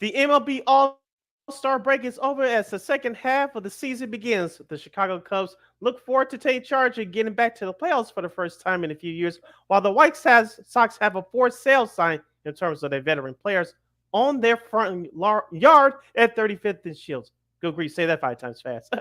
The MLB All-Star break is over as the second half of the season begins. The Chicago Cubs look forward to take charge and getting back to the playoffs for the first time in a few years, while the White Sox have a for sale sign in terms of their veteran players on their front yard at 35th and Shields. Go Grease, say that 5 times fast.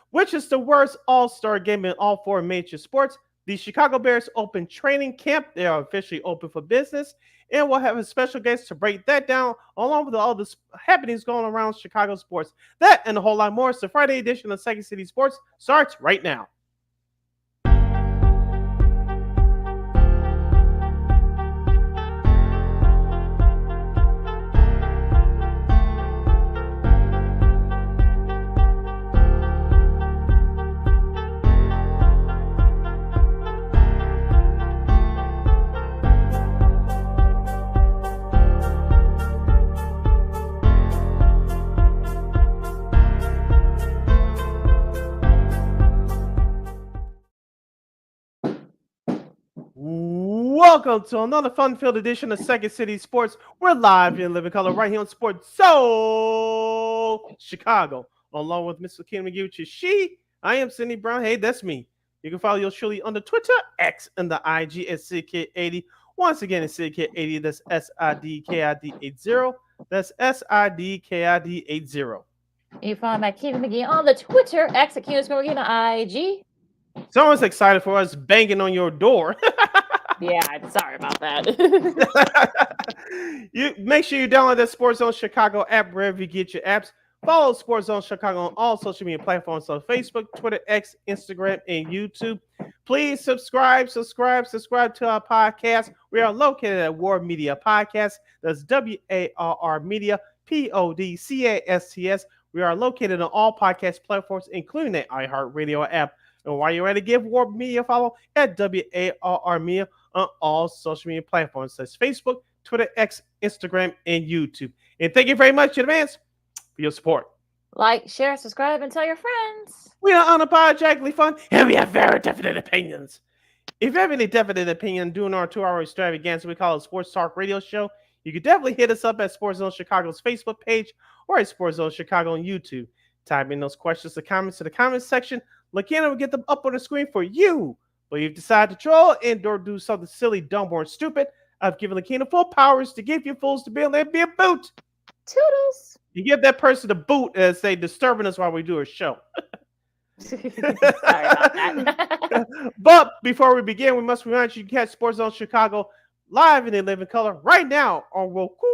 Which is the worst All-Star game in all four major sports. The Chicago Bears open training camp. They are officially open for business, and we'll have a special guest to break that down, along with all the happenings going around Chicago sports. That and a whole lot more. So, Friday edition of Second City Sports starts right now. Welcome to another fun-filled edition of Second City Sports. We're live in living color right here on Sports Soul Chicago, along with Mr. Ken McGee, which is she. I am Cindy Brown. Hey, that's me. You can follow yours truly on the Twitter, X, and the IG at SidKid80. Once again, it's SidKid80. That's SIDKID80. That's SIDKID80. You find my Ken McGee on the Twitter, X at Ken McGee on the IG. Someone's excited for us banging on your door. Yeah, sorry about that. You make sure you download the Sports Zone Chicago app wherever you get your apps. Follow Sports Zone Chicago on all social media platforms on Facebook, Twitter, X, Instagram, and YouTube. Please subscribe to our podcast. We are located at War Media Podcast. That's WARR Media, PODCASTS. We are located on all podcast platforms, including the iHeartRadio app. And while you're ready, give War Media a follow at WARR Media on all social media platforms such as Facebook, Twitter, X, Instagram, and YouTube. And thank you very much in advance for your support. Like, share, subscribe, and tell your friends. We are unapologetically fun, and we have very definite opinions. If you have any definite opinion during our 2-hour extravaganza, we call it Sports Talk Radio Show, you can definitely hit us up at Sports Zone Chicago's Facebook page or at Sports Zone Chicago on YouTube. Type in those questions or comments to the comments section. LaKenna will get them up on the screen for you. But if you decide to troll and or do something silly, dumb, or stupid, I've given LaKenna full powers to give you fools to be able to be a boot. Toodles. You give that person a boot as they disturbing us while we do a show. Sorry about that. But before we begin, we must remind you to catch Sports Zone Chicago live in their living color right now on Roku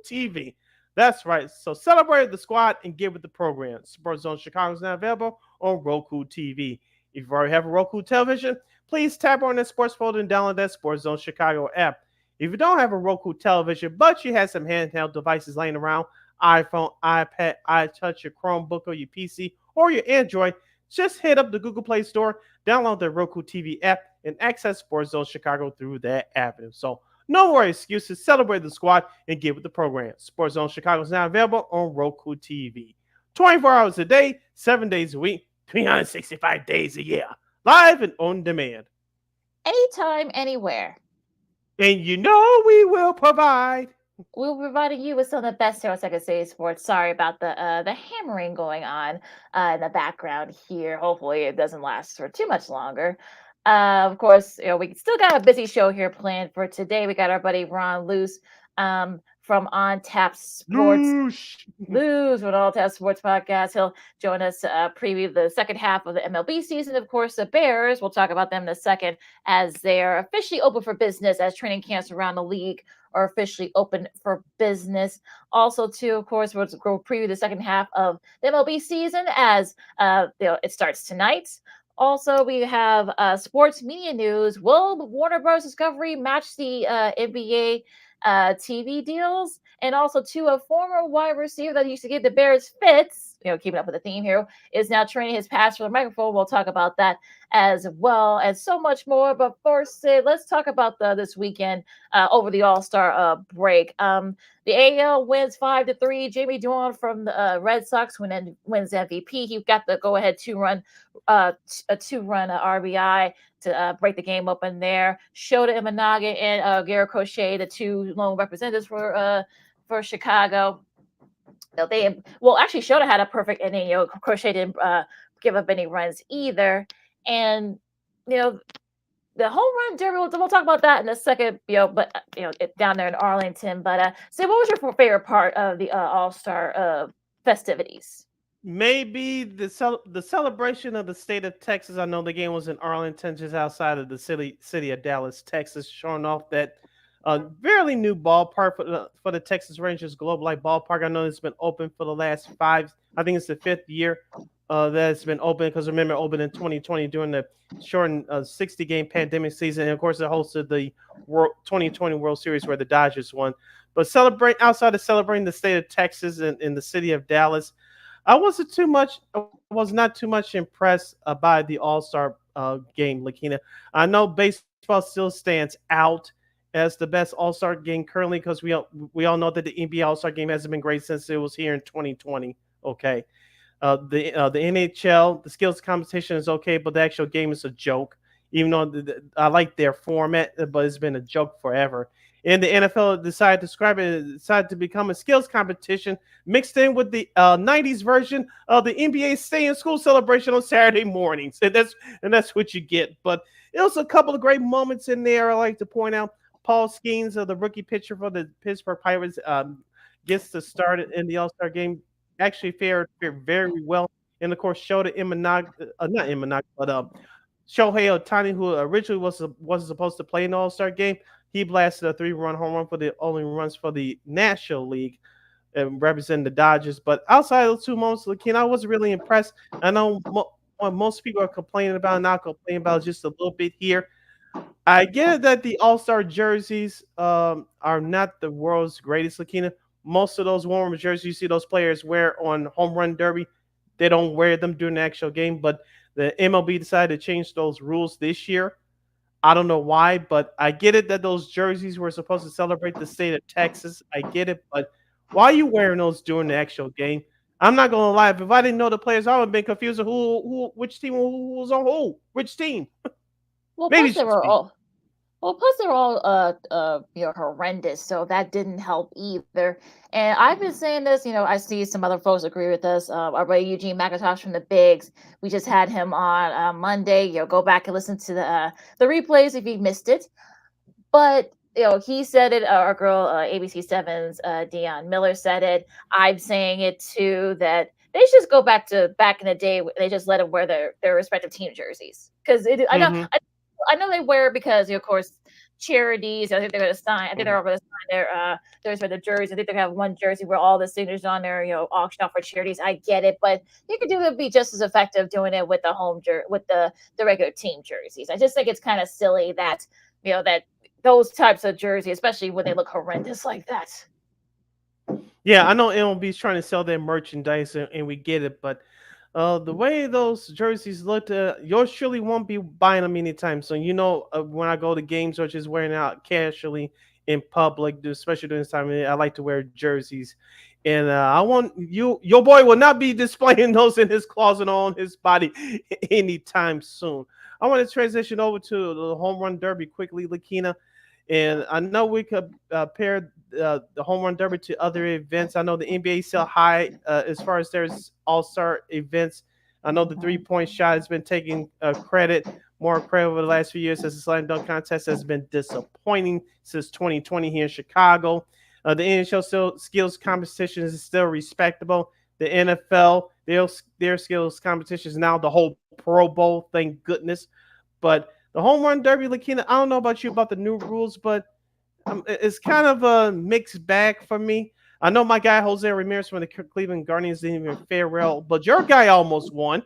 TV. That's right. So celebrate the squad and get with the program. Sports Zone Chicago is now available on Roku TV. If you already have a Roku television, please tap on that sports folder and download that Sports Zone Chicago app. If you don't have a Roku television, but you have some handheld devices laying around, iPhone, iPad, iTouch, your Chromebook, or your PC, or your Android, just hit up the Google Play Store, download the Roku TV app, and access Sports Zone Chicago through that avenue. So no more excuses. Celebrate the squad and get with the program. Sports Zone Chicago is now available on Roku TV. 24 hours a day, 7 days a week, 365 days a year. Live and on demand. Anytime, anywhere. And you know we will provide. We'll be providing you with some of the best here on Second City Sports. Sorry about the hammering going on in the background here. Hopefully it doesn't last for too much longer. Of course, we still got a busy show here planned for today. We got our buddy Ron Luce from On Tap Sports. Luce from On Tap Sports Podcast. He'll join us to preview the second half of the MLB season. Of course, the Bears, we'll talk about them in a second, as they're officially open for business, as training camps around the league are officially open for business. Also, too, of course, we'll preview the second half of the MLB season as it starts tonight. Also, we have sports media news. Will Warner Bros. Discovery match the NBA TV deals? And also, too, a former wide receiver that used to give the Bears fits, keeping up with the theme here, is now training his pass for the microphone. We'll talk about that as well as so much more. But first, let's talk about this weekend over the All-Star break. The AL wins 5-3. Jamie Dornan from the Red Sox wins MVP. He got the go-ahead two-run RBI to break the game open there. Shota Imanaga and Garrett Crochet, the two lone representatives for for Chicago. They well actually Shota had a perfect inning. Crochet didn't give up any runs either, and you know the home run derby. We'll talk about that in a second. But down there in Arlington. But say, what was your favorite part of the All Star festivities? Maybe the celebration of the state of Texas. I know the game was in Arlington, just outside of the city of Dallas, Texas, showing off that fairly new ballpark for the Texas Rangers Globe Life Ballpark. I know it's been open for the last five. I think it's the fifth year that it's been open, because remember, it opened in 2020 during the shortened 60-game pandemic season, and of course, it hosted the 2020 World Series where the Dodgers won. But outside of celebrating the state of Texas and in the city of Dallas, I was not too much impressed by the All Star game, Lakina. I know baseball still stands out as the best All Star game currently, because we all know that the NBA All Star game hasn't been great since it was here in 2020. Okay, the NHL, the skills competition is okay, but the actual game is a joke. Even though I like their format, but it's been a joke forever. And the NFL decided to become a skills competition mixed in with the '90s version of the NBA Stay in School celebration on Saturday mornings, and that's what you get. But it was a couple of great moments in there. I like to point out Paul Skeens, the rookie pitcher for the Pittsburgh Pirates, gets to start in the All Star game. Actually fared very well, and of course Shota Imanaga, not Imanaga, but Shohei Ohtani, who originally wasn't supposed to play in the All Star game. He blasted a 3-run home run for the only runs for the National League, representing the Dodgers. But outside of those two moments, Lakina, I wasn't really impressed. I know what most people are complaining about, and I'll complain about just a little bit here. I get it that the All Star jerseys are not the world's greatest, Lakina. Most of those warm jerseys you see those players wear on Home Run Derby, they don't wear them during the actual game. But the MLB decided to change those rules this year. I don't know why, but I get it that those jerseys were supposed to celebrate the state of Texas. I get it, but why are you wearing those during the actual game? I'm not gonna lie. If I didn't know the players, I would have been confused of which team who was on which team. Well, Maybe plus it's they just were me. all horrendous, so that didn't help either. And I've been saying this, I see some other folks agree with us. Our buddy Eugene McIntosh from the Bigs, we just had him on Monday. Go back and listen to the replays if you missed it. But he said it. Our girl ABC 7's Dion Miller said it. I'm saying it too. That they should just go back in the day. They just let them wear their respective team jerseys, because I know Hmm. I know they wear it because of course charities. I think they're going to sign. I think they're going to sign their for the jerseys. I think they have one jersey where all the signatures on there, auction off for charities. I get it, but you could do it be just as effective doing it with the with the regular team jerseys. I just think it's kind of silly that that those types of jerseys, especially when they look horrendous like that. Yeah, I know MLB is trying to sell their merchandise, and we get it, but the way those jerseys look, yours surely won't be buying them anytime soon. When I go to games or just wearing out casually in public, especially during this time, I like to wear jerseys. And I want your boy will not be displaying those in his closet or on his body anytime soon. I want to transition over to the home run derby quickly, Lakina. And I know we could pair the home run derby to other events. I know the NBA sell high as far as there's all star events. I know the 3-point shot has been taking more credit over the last few years, as the slam dunk contest has been disappointing since 2020 here in Chicago. The NHL skills competition is still respectable. The NFL, their skills competition is now the whole Pro Bowl, thank goodness. But the home run derby, Lakina, I don't know about you about the new rules, but it's kind of a mixed bag for me. I know my guy Jose Ramirez from the Cleveland Guardians didn't even fare well, but your guy almost won.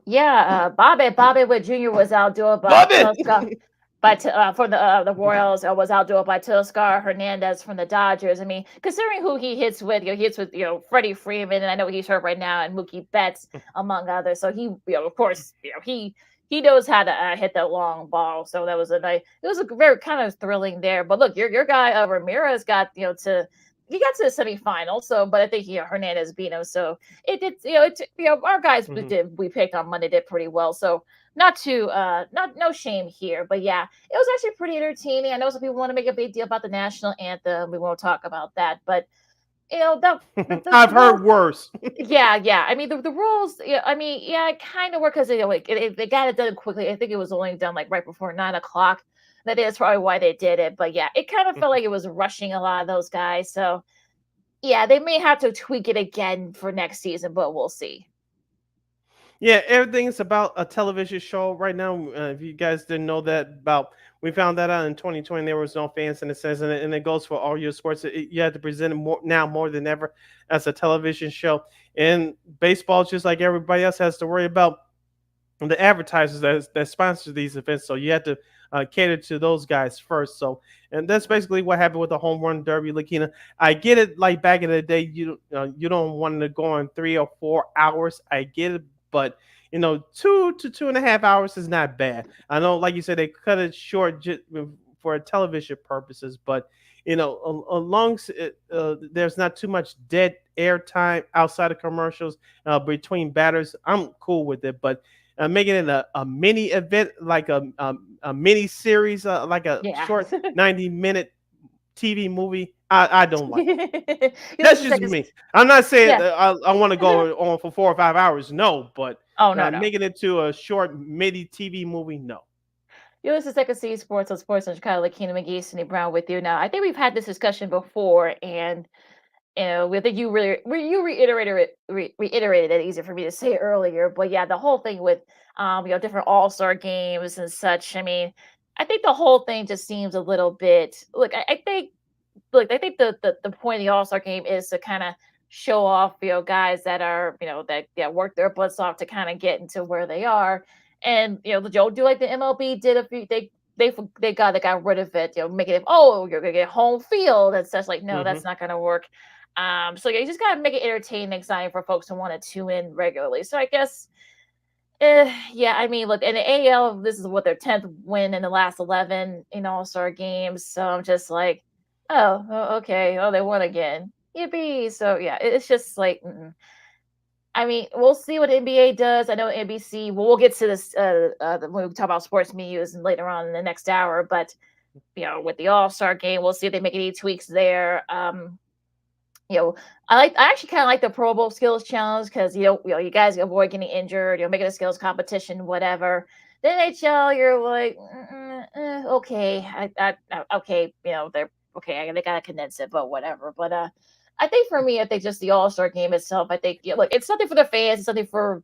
Yeah, Bobby Witt Jr. was outdoing by Love it. Telescar for the Royals. Was outdoing by Telescar Hernandez from the Dodgers. I mean, considering who he hits with, he hits with Freddie Freeman, and I know he's hurt right now, and Mookie Betts among others. So he, of course, he knows how to hit that long ball. So that was it was a very kind of thrilling there. But look, your guy Ramirez got to he got to the semifinal. So, but I think Hernandez beat him. So it did. Our guys Mhm. we picked on Monday did pretty well. So not too not no shame here. But yeah, it was actually pretty entertaining. I know some people want to make a big deal about the national anthem. We won't talk about that, but I've the rules. heard worse. Yeah. I mean, the rules. Yeah, I mean, yeah, it kind of work because they got it done quickly. I think it was only done like right before 9 o'clock. That is probably why they did it. But yeah, it kind of felt like it was rushing a lot of those guys. So yeah, they may have to tweak it again for next season, but we'll see. Yeah, everything's about a television show right now. If you guys didn't know that, about we found that out in 2020. There was no fans in the sense, and it goes for all your sports. You have to present it more than ever as a television show. And baseball, just like everybody else, has to worry about the advertisers that sponsor these events. So you have to cater to those guys first. So, and that's basically what happened with the home run derby, Lakina. I get it. Like back in the day, you don't want to go on 3 or 4 hours. I get it, but 2 to 2.5 hours is not bad. I know, like you said, they cut it short for television purposes, but along there's not too much dead air time outside of commercials between batters. I'm cool with it, but making it a mini event, like a mini series, like a Yeah. short 90-minute TV movie. I don't like it. This That's is just like me. I'm not saying yeah. that I want to go on for 4 or 5 hours. No, but Oh no. making it to a short mini TV movie. No. This is Second City Sports on Sports on Chicago. Like Keena McGee, Cindy Brown with you now. I think we've had this discussion before, and I think you you reiterated it. Easier for me to say earlier, but yeah, the whole thing with different All Star games and such. I mean, I think the whole thing just seems a little bit. I think the point of the All Star game is to kind of show off, guys that are, that work their butts off to kind of get into where they are. And, the Joe do like the MLB did a few, they got rid of it, making it, oh, you're going to get home field. And such like, no, Hmm. that's not going to work. So yeah, you just got to make it entertaining, exciting for folks to want to tune in regularly. So I guess, yeah, I mean, look, in the AL, this is what their 10th win in the last 11 in All Star games. So I'm just like, okay. Oh, they won again. Yippee. So yeah, it's just like, I mean, we'll see what NBA does. I know NBC. Well, we'll get to this when we talk about sports news and later on in the next hour. But with the All Star game, we'll see if they make any tweaks there. You know, I actually kind of like the Pro Bowl skills challenge because you guys avoid getting injured. Make it a skills competition, whatever. The NHL, you're like, okay, okay, they're okay. They gotta condense it, but whatever. But I think for me, I think just the All Star game itself. I think look, it's something for the fans. It's something for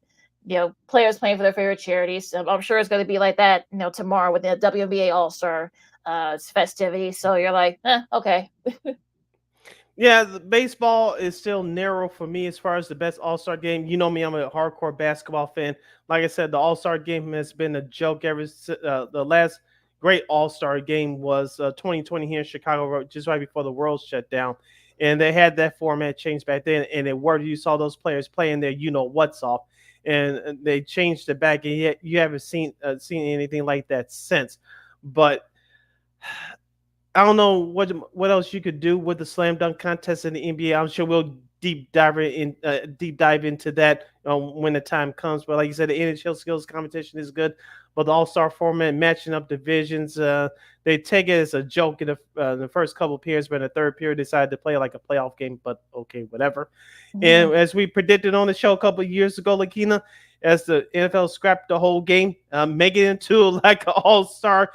players playing for their favorite charities. So I'm sure it's going to be like that, tomorrow with the WNBA All Star festivity. So you're like, okay. Yeah, the baseball is still narrow for me as far as the best All Star game. You know me, I'm a hardcore basketball fan. Like I said, the All Star game has been a joke ever since the last great All Star game was 2020 here in Chicago, just right before the world shut down. And they had that format changed back then, and it worked. You saw those players playing there, what's off, and they changed it back, and yet you haven't seen anything like that since. But I don't know what else you could do with the slam dunk contest in the NBA. I'm sure we'll deep dive into that when the time comes. But like you said, the NHL skills competition is good, but the All Star format, matching up divisions, they take it as a joke in the first couple of periods, but in the third period decided to play like a playoff game. But okay, whatever. Mhm. And as we predicted on the show a couple of years ago, Lakina, as the NFL scrapped the whole game, making it into like an all-star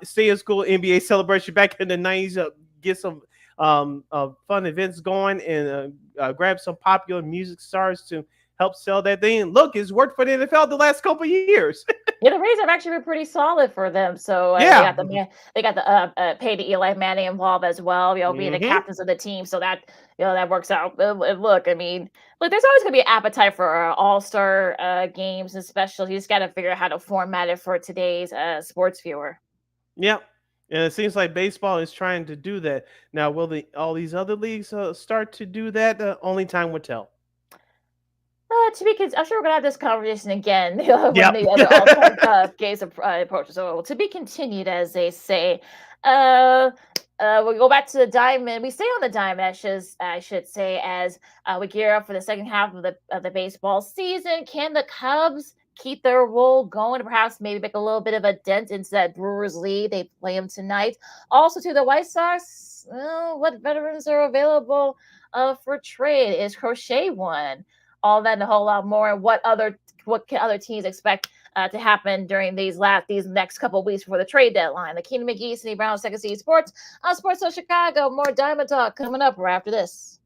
stay in school NBA celebration back in the 90s, get some fun events going and grab some popular music stars to help sell that thing. And look, it's worked for the NFL the last couple of years. Yeah, the Rays have actually been pretty solid for them. So Yeah. they got the paid Eli Manning involved as well. Being the Hmm. captains of the team, so that that works out. Look, I mean, look, there's always gonna be an appetite for All Star games, especially. You just got to figure out how to format it for today's sports viewer. Yep. And it seems like baseball is trying to do that. Now, will all these other leagues start to do that? Only time will tell. I'm sure we're gonna have this conversation again when Yep. the other all-time games approach. So to be continued, as they say. Uh, we go back to the diamond. We stay on the diamond, I should say, as we gear up for the second half of the baseball season. Can the Cubs keep their roll going? Perhaps maybe make a little bit of a dent into that Brewers lead. They play them tonight. Also, to the White Sox, what veterans are available for trade? Is Crochet one? All that and a whole lot more. What can other teams expect to happen during these next couple of weeks before the trade deadline? The Keenan McGee, Cindy Brown, Second City Sports on Sports of Chicago. More Diamond Talk coming up right after this.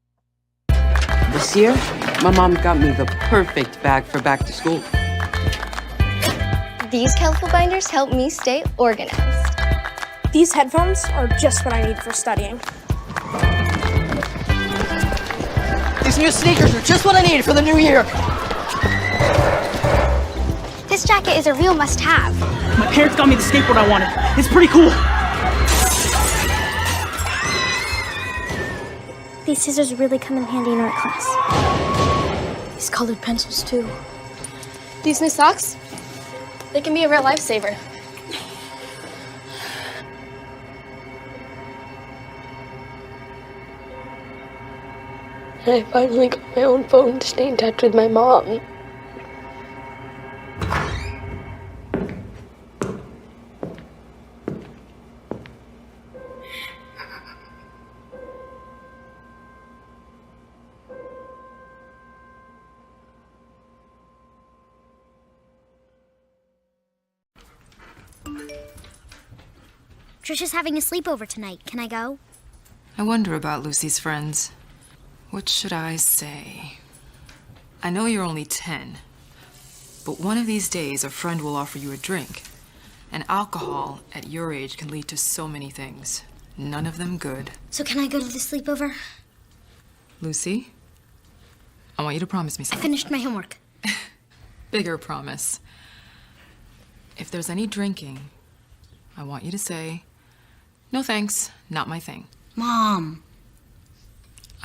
This year, my mom got me the perfect bag for back to school. These colorful binders help me stay organized. These headphones are just what I need for studying. These new sneakers are just what I need for the new year. This jacket is a real must-have. My parents got me the skateboard I wanted. It's pretty cool. These scissors really come in handy in art class. These colored pencils, too. These new socks, they can be a real lifesaver. And I finally got my own phone to stay in touch with my mom. Trisha's having a sleepover tonight. Can I go? I wonder about Lucy's friends. What should I say? I know you're only 10, but one of these days a friend will offer you a drink. And alcohol at your age can lead to so many things. None of them good. So can I go to the sleepover? Lucy, I want you to promise me I something. finished my homework. Bigger promise. If there's any drinking, I want you to say, "No thanks, not my thing." Mom.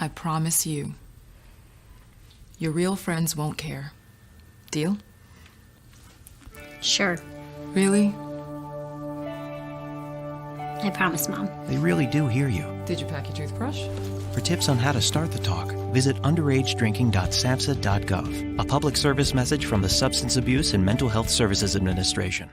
I promise you, your real friends won't care. Deal? Sure. Really? I promise, Mom. They really do hear you. Did you pack your toothbrush? For tips on how to start the talk, visit underagedrinking.samhsa.gov. A public service message from the Substance Abuse and Mental Health Services Administration.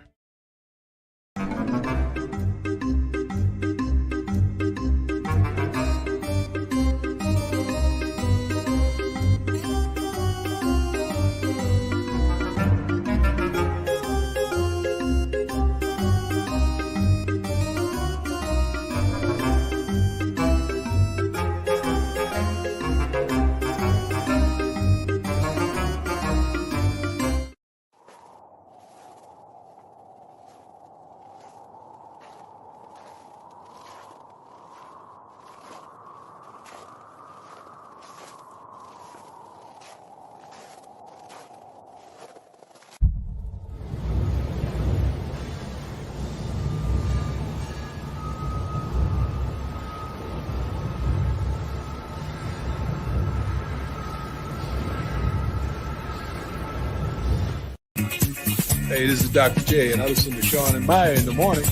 Hey, this is Dr. J, and I listen to Sean and Maya in the morning.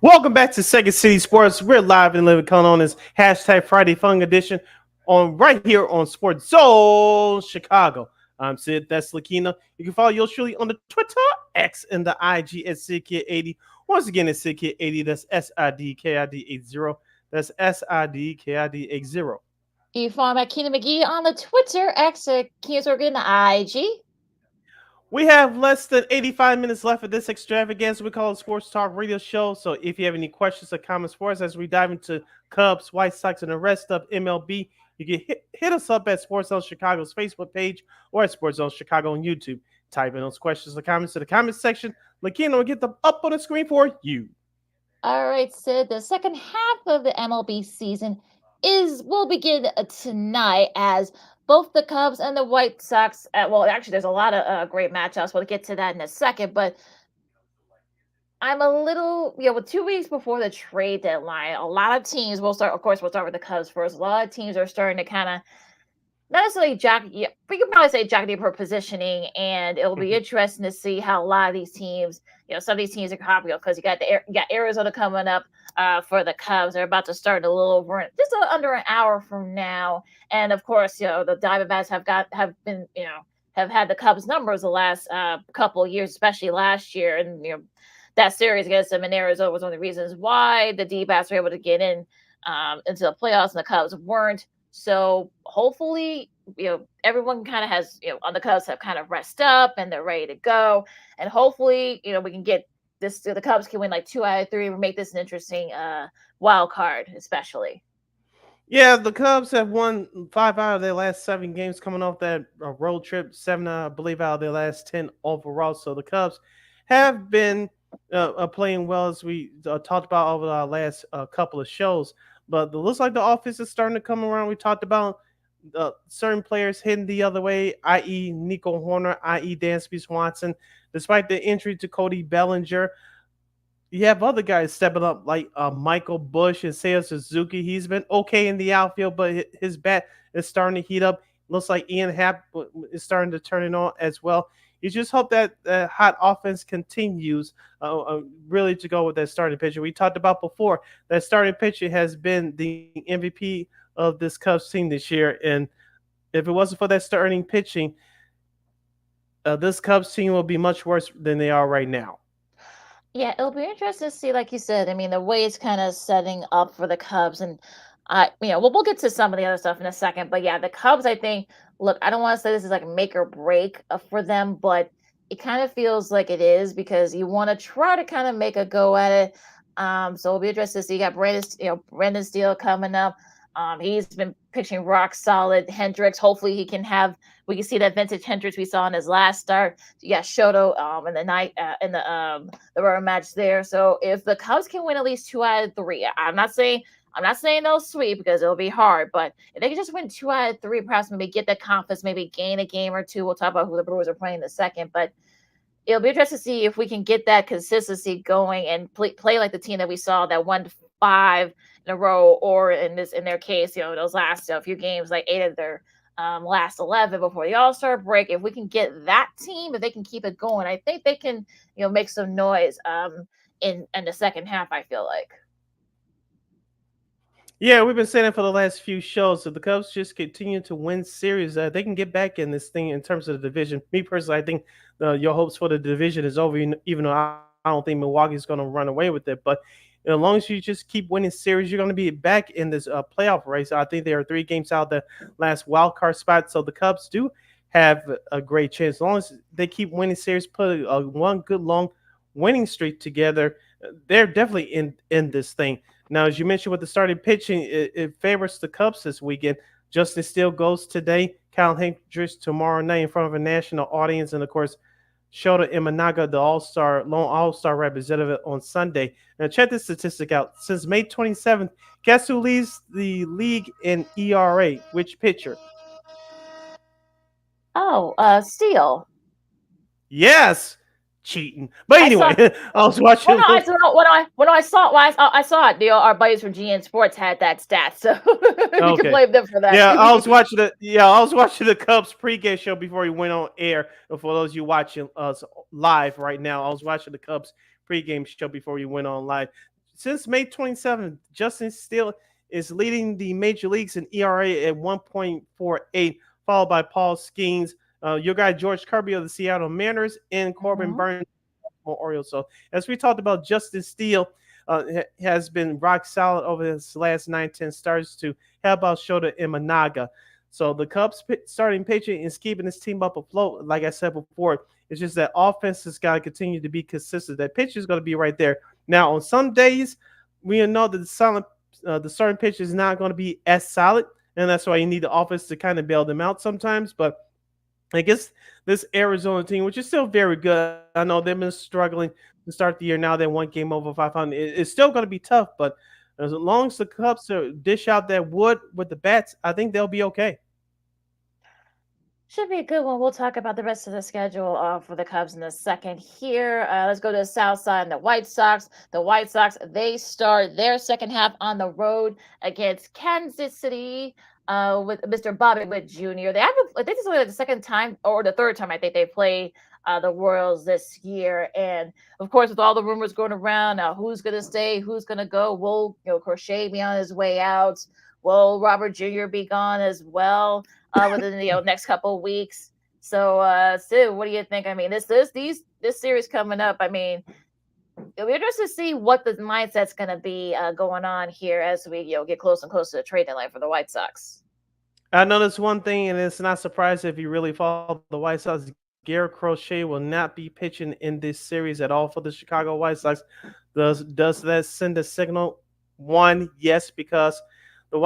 Welcome back to Second City Sports. We're live and living color on this hashtag Friday Fun Edition on right here on Sports Zone Chicago. I'm Sid. That's Lakina. You can follow yours truly on the Twitter, X, and the IG at SidKid80. Once again, it's SidKid80. That's SIDKID80. That's SIDKID80. You can follow Keenan McGee on the Twitter, X, Keenan's Organ, the IG. We have less than 85 minutes left of this extravaganza we call a Sports Talk Radio Show. So if you have any questions or comments for us as we dive into Cubs, White Sox, and the rest of MLB, you can hit us up at Sports Zone Chicago's Facebook page or at Sports Zone Chicago on YouTube. Type in those questions or comments to the comments section. Lakina will get them up on the screen for you. All right, Sid. The second half of the MLB season will begin tonight as both the Cubs and the White Sox. Well, actually, there's a lot of great matchups. We'll get to that in a second, but I'm a little, with 2 weeks before the trade deadline, a lot of teams will start. Of course, we'll start with the Cubs first. A lot of teams are starting to kind of not necessarily jockey, we could probably say jockey for positioning, and it'll be interesting to see how a lot of these teams, some of these teams are copying because you got Arizona coming up for the Cubs. They're about to start in a little over, just under an hour from now, and of course, the Diamondbacks have had the Cubs numbers the last couple of years, especially last year, and that series against them in Arizona was one of the reasons why the D-backs were able to get in into the playoffs and the Cubs weren't. So hopefully, everyone kind of has, on the Cubs have kind of rest up and they're ready to go. And hopefully, we can get this, the Cubs can win like 2 out of 3 and make this an interesting wild card, especially. Yeah, the Cubs have won 5 out of their last 7 games coming off that road trip, 7, I believe, out of their last 10 overall. So the Cubs have been playing well, as we talked about over our last couple of shows. But it looks like the offense is starting to come around. We talked about certain players heading the other way, i.e. Nico Horner, i.e. Dansby Swanson. Despite the injury to Cody Bellinger, you have other guys stepping up like Michael Busch and Seiya Suzuki. He's been okay in the outfield, but his bat is starting to heat up. Looks like Ian Happ is starting to turn it on as well. You just hope that hot offense continues really to go with that starting pitcher. We talked about before that starting pitcher has been the MVP of this Cubs team this year. And if it wasn't for that starting pitching, this Cubs team will be much worse than they are right now. Yeah, it'll be interesting to see, like you said. I mean, the way it's kind of setting up for the Cubs, and we'll get to some of the other stuff in a second. But yeah, the Cubs, I think. Look, I don't want to say this is like make or break for them, but it kind of feels like it is because you want to try to kind of make a go at it. So it'll be interesting to see. You got Brendan Steele coming up. He's been pitching rock solid. Hendricks, hopefully we can see that vintage Hendricks we saw in his last start. You got Shoto in the night in the rubber match there. So if the Cubs can win at least 2 out of 3, I'm not saying they'll sweep because it'll be hard, but if they can just win 2 out of 3, perhaps maybe get that confidence, maybe gain a game or two. We'll talk about who the Brewers are playing in a second, but it'll be interesting to see if we can get that consistency going and play like the team that we saw that won 5 in a row, or in their case, those last few games, like 8 of their last 11 before the All-Star break. If we can get that team, if they can keep it going, I think they can, make some noise in the second half, I feel like. Yeah, we've been saying it for the last few shows. If the Cubs just continue to win series, they can get back in this thing in terms of the division. Me personally, I think your hopes for the division is over, even though I don't think Milwaukee's going to run away with it. But as long as you just keep winning series, you're going to be back in this playoff race. I think they are 3 games out the last wild card spot. So the Cubs do have a great chance. As long as they keep winning series, put one good long winning streak together, they're definitely in this thing. Now, as you mentioned with the starting pitching, it favors the Cubs this weekend. Justin Steele goes today. Kyle Hendricks tomorrow night in front of a national audience. And, of course, Shota Imanaga, the lone All-Star representative, on Sunday. Now, check this statistic out. Since May 27th, guess who leads the league in ERA? Which pitcher? Oh, Steele. Yes. Cheating, but anyway, I was watching. When I saw it. Our buddies from GN Sports had that stat, so you can blame them for that. Yeah, I was watching the Cubs pregame show before he went on air. And for those of you watching us live right now, I was watching the Cubs pregame show before he went on live. Since May 27th, Justin Steele is leading the major leagues in ERA at 1.48, followed by Paul Skeens. Your guy George Kirby of the Seattle Mariners, and Corbin Burns for Orioles. So as we talked about, Justin Steele has been rock solid over his last 9-10 starts to how about Shota Imanaga. So the Cubs starting pitching is keeping this team up afloat. Like I said before, it's just that offense has got to continue to be consistent. That pitch is going to be right there. Now, on some days, we know that the starting pitch is not going to be as solid, and that's why you need the offense to kind of bail them out sometimes. But I guess this Arizona team, which is still very good. I know they've been struggling to start the year. Now they one game over 500. It's still going to be tough, but as long as the Cubs dish out that wood with the bats, I think they'll be okay. Should be a good one. We'll talk about the rest of the schedule for the Cubs in a second here. Let's go to the South Side and the White Sox. The White Sox, they start their second half on the road against Kansas City with Mr. Bobby Witt Jr. I think this is only like the second time or the third time I think they play the Royals this year. And of course, with all the rumors going around, who's going to stay, who's going to go, will Crochet be on his way out? Will Robert Jr. be gone as well? Within the next couple of weeks. So, Sue, what do you think? I mean, this series coming up. I mean, it'll be interesting to see what the mindset's going to be going on here as we get closer and closer to the trade deadline for the White Sox. I know that's one thing, and it's not surprising if you really follow the White Sox. Garrett Crochet will not be pitching in this series at all for the Chicago White Sox. Does that send a signal? One, yes, because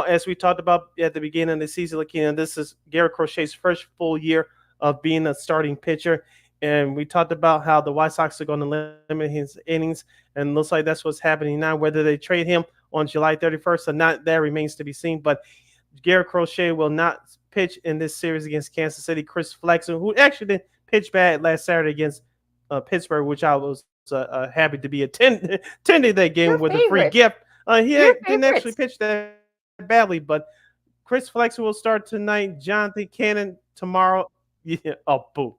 as we talked about at the beginning of the season, this is Garrett Crochet's first full year of being a starting pitcher. And we talked about how the White Sox are going to limit his innings. And looks like that's what's happening now. Whether they trade him on July 31st or not, that remains to be seen. But Garrett Crochet will not pitch in this series against Kansas City. Chris Flexen, who actually didn't pitch bad last Saturday against Pittsburgh, which I was happy to be attending that game with a free gift. He didn't actually pitch that badly, but Chris Flexen will start tonight. Jonathan Cannon tomorrow. Yeah, oh boo.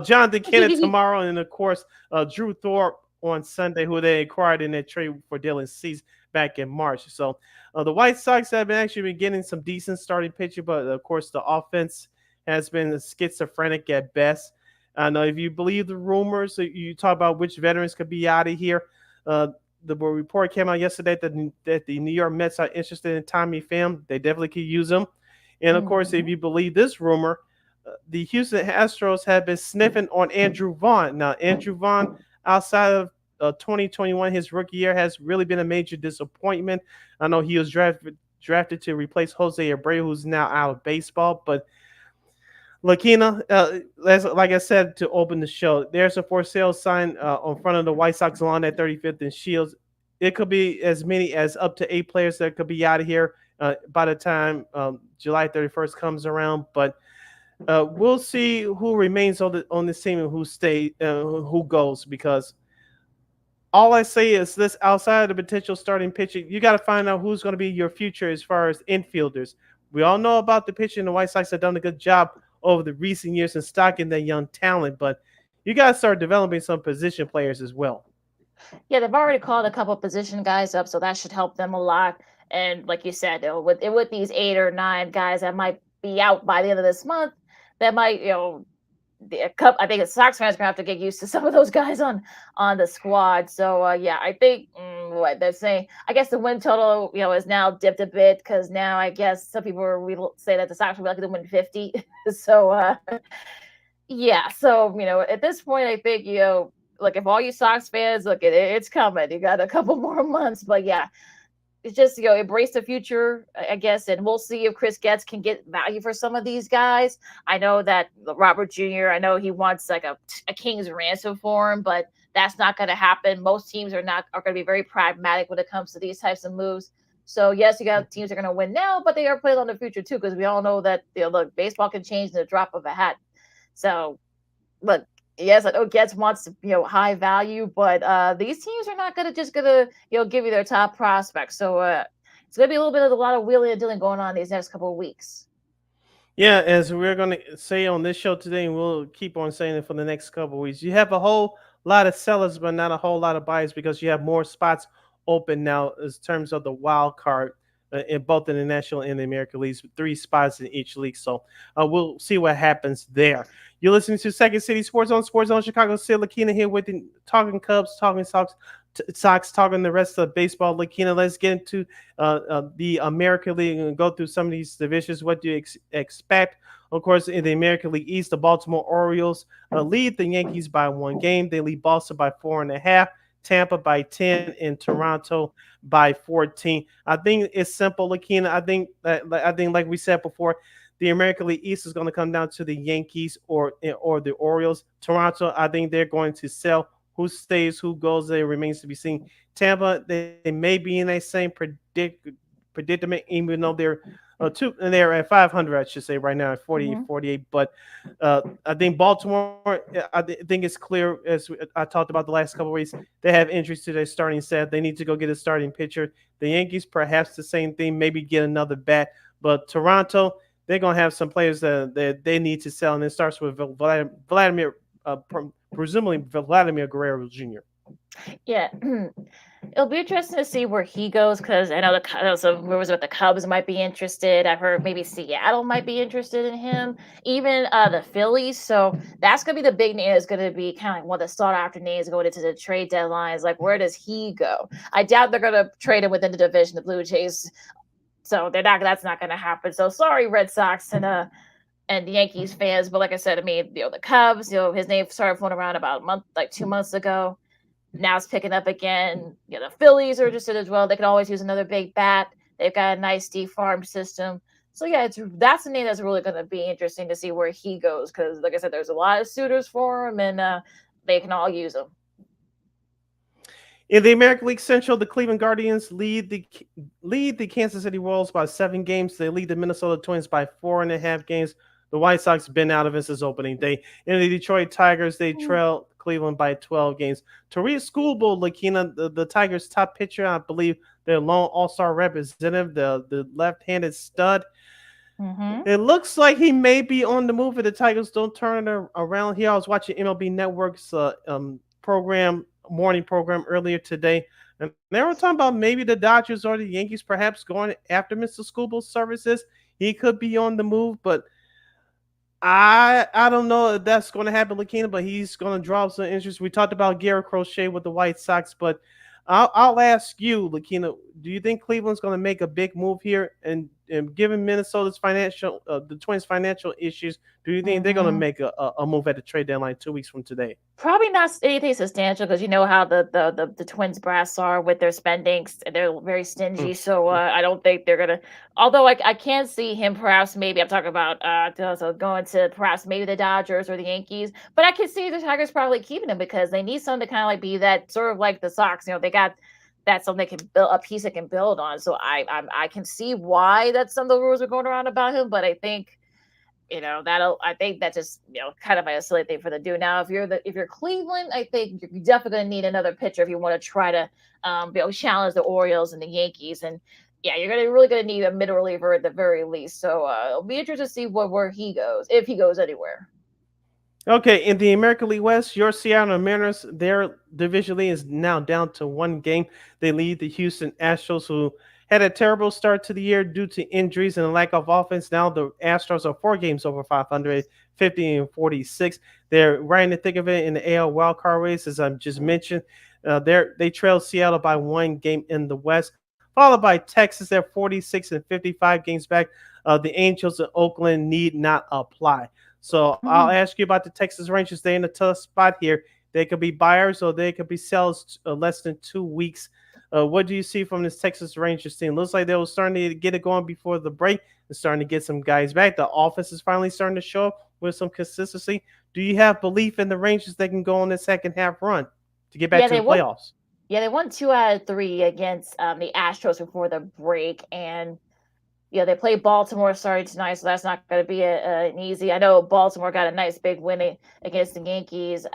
Jonathan Cannon tomorrow, and of course Drew Thorpe on Sunday, who they acquired in that trade for Dylan Cease back in March. So the White Sox have been getting some decent starting pitching, but of course the offense has been schizophrenic at best. I know if you believe the rumors, you talk about which veterans could be out of here. The report came out yesterday that the New York Mets are interested in Tommy Pham. They definitely could use him. And, of course, if you believe this rumor, the Houston Astros have been sniffing on Andrew Vaughn. Now, Andrew Vaughn, outside of 2021, his rookie year, has really been a major disappointment. I know he was drafted to replace Jose Abreu, who's now out of baseball. But, Lakina, like I said to open the show, there's a for sale sign on front of the White Sox lawn at 35th and Shields. It could be as many as up to 8 players that could be out of here by the time July 31st comes around. But we'll see who remains on the team and who goes, because all I say is this: outside of the potential starting pitching, you got to find out who's going to be your future as far as infielders. We all know about the pitching. The White Sox have done a good job over the recent years in stocking that young talent, but you got to start developing some position players as well. Yeah, they've already called a couple position guys up, so that should help them a lot. And like you said, with these 8 or 9 guys that might be out by the end of this month, that might, I think the Sox fans are gonna have to get used to some of those guys on the squad. So yeah, I think what they're saying, I guess the win total is now dipped a bit, because now I guess some people will say that the Sox will be lucky to win 50. So yeah, so at this point, I think look, if all you Sox fans, look, it's coming. You got a couple more months, but yeah. It's just, embrace the future, I guess, and we'll see if Chris Getz can get value for some of these guys. I know that Robert Jr., I know he wants like a king's ransom for him, but that's not going to happen. Most teams are going to be very pragmatic when it comes to these types of moves. So, yes, you got teams that are going to win now, but they are playing on the future, too, because we all know that, look, baseball can change in the drop of a hat. So, look, yes, I know Getz wants high value, but these teams are not gonna give you their top prospects. So it's gonna be a little bit of a lot of wheeling and dealing going on these next couple of weeks. Yeah, as we're gonna say on this show today, and we'll keep on saying it for the next couple of weeks. You have a whole lot of sellers, but not a whole lot of buyers, because you have more spots open now in terms of the wild card. In both in the National and the American Leagues, 3 spots in each league. So we'll see what happens there. You're listening to Second City Sports Zone Chicago. Sid Lakina here with you, talking Cubs, talking Sox, talking the rest of baseball. Lakina, let's get into the American League and go through some of these divisions. What do you expect? Of course, in the American League East, the Baltimore Orioles lead the Yankees by 1 game. They lead Boston by 4.5. Tampa by 10, and Toronto by 14. I think it's simple, Lakina. I think like we said before, The American League East is going to come down to the Yankees or the Orioles. Toronto, I think they're going to sell. Who stays, who goes there remains to be seen. Tampa, they may be in that same predicament, even though they're at 500, I should say, right now at 48. But I think Baltimore, I think it's clear, as I talked about the last couple of weeks, they have injuries to their starting staff. They need to go get a starting pitcher. The Yankees, perhaps the same thing, maybe get another bat. But Toronto, they're going to have some players that they need to sell, and it starts with Vladimir, presumably Vladimir Guerrero Jr. Yeah. It'll be interesting to see where he goes because I know there's some rumors about the Cubs might be interested. I've heard maybe Seattle might be interested in him, even the Phillies. So that's going to be the big name. Is going to be kind of like one of the sought after names going into the trade deadlines. Like, where does he go? I doubt they're going to trade him within the division, the Blue Jays. So they're not. That's not going to happen. So sorry, Red Sox and the Yankees fans. But like I said, I mean, the Cubs. His name started floating around about 2 months ago. Now it's picking up again. The Phillies are interested as well. They could always use another big bat. They've got a nice deep farm system. So yeah, that's a name that's really going to be interesting to see where he goes because, like I said, there's a lot of suitors for him, and they can all use him. In the American League Central, the Cleveland Guardians lead the Kansas City Royals by 7 games. They lead the Minnesota Twins by 4.5 games. The White Sox have been out of since opening day. In the Detroit Tigers, they trail Cleveland by 12 games. Taria Skubal, Lakina, the Tigers' top pitcher, I believe their lone all-star representative, the left-handed stud. It looks like he may be on the move if the Tigers don't turn it around here. I was watching MLB Network's morning program earlier today, and they were talking about maybe the Dodgers or the Yankees perhaps going after Mr. Skubal's services. He could be on the move, but I don't know if that's going to happen, Lakina, but he's going to draw some interest. We talked about Garrett Crochet with the White Sox, but I'll ask you, Lakina, do you think Cleveland's going to make a big move here? And given Minnesota's the Twins' financial issues, do you think they're going to make a move at the trade deadline 2 weeks from today? Probably not anything substantial because you know how the Twins brass are with their spendings. They're very stingy. So I don't think they're going to. Although I can see him perhaps maybe I'm talking about going to perhaps maybe the Dodgers or the Yankees. But I can see the Tigers probably keeping him because they need someone to kind of like be that sort of like the Sox. They got that's something they can build a piece they can build on. So I can see why that some of the rumors are going around about him, but I think I think that's just kind of a silly thing for them to do. Now if you're Cleveland, I think you're definitely going to need another pitcher if you want to try to challenge the Orioles and the Yankees. And yeah, you're really going to need a mid reliever at the very least. So it'll be interesting to see where he goes, if he goes anywhere. Okay, in the American League West, your Seattle Mariners, their division lead is now down to 1 game. They lead the Houston Astros, who had a terrible start to the year due to injuries and a lack of offense. Now the Astros are 4 games over 500, 50-46. They're right in the thick of it in the AL wildcard race, as I just mentioned. They trail Seattle by 1 game in the West, followed by Texas. They're 46 and 55 games back. The Angels and Oakland need not apply. So I'll ask you about the Texas Rangers. They're in a tough spot here. They could be buyers or they could be sellers less than 2 weeks. What do you see from this Texas Rangers team? Looks like they were starting to get it going before the break and starting to get some guys back. The offense is finally starting to show up with some consistency. Do you have belief in the Rangers they can go on the second half run to get back to the playoffs? Yeah, they won 2 out of 3 against the Astros before the break, and they play Baltimore starting tonight, so that's not going to be an easy. I know Baltimore got a nice big win against the Yankees,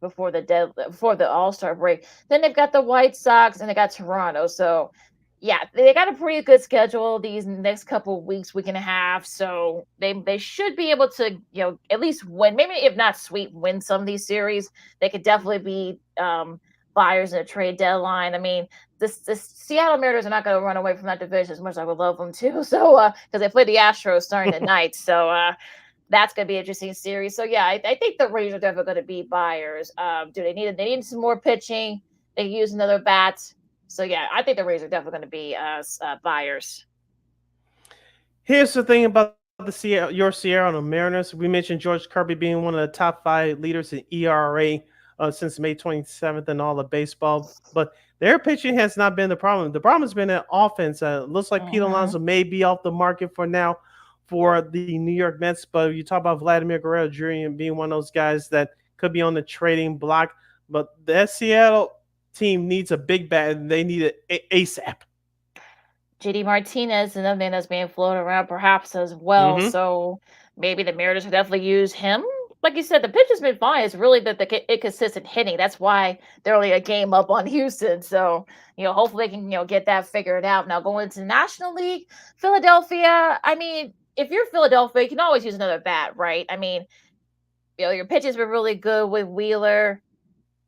before the All-Star break. Then they've got the White Sox and they got Toronto. So, yeah, they got a pretty good schedule these next couple of weeks, week and a half. So they should be able to, at least win, maybe if not win some of these series. They could definitely be buyers in a trade deadline. I mean, the Seattle Mariners are not going to run away from that division as much as I would love them to. So, because they play the Astros starting tonight. So, that's going to be an interesting series. So, yeah, I think the Rangers are definitely going to be buyers. They need some more pitching. They can use another bat. So, yeah, I think the Rangers are definitely going to be buyers. Here's the thing about your Seattle Mariners. We mentioned George Kirby being one of the top 5 leaders in ERA since May 27th in all of baseball. But their pitching has not been the problem. The problem has been their offense. Looks like Pete Alonso may be off the market for now. for the New York Mets. But you talk about Vladimir Guerrero Jr. and being one of those guys that could be on the trading block. But that Seattle team needs a big bat, and they need it ASAP. JD Martinez, another name that's being floated around perhaps as well. So maybe the Mariners could definitely use him. Like you said, the pitch has been fine. It's really the inconsistent hitting. That's why they're only a game up on Houston. So, hopefully they can, get that figured out. Now going to the National League, Philadelphia, I mean, if you're Philadelphia, you can always use another bat, right? I mean, your pitches were really good with Wheeler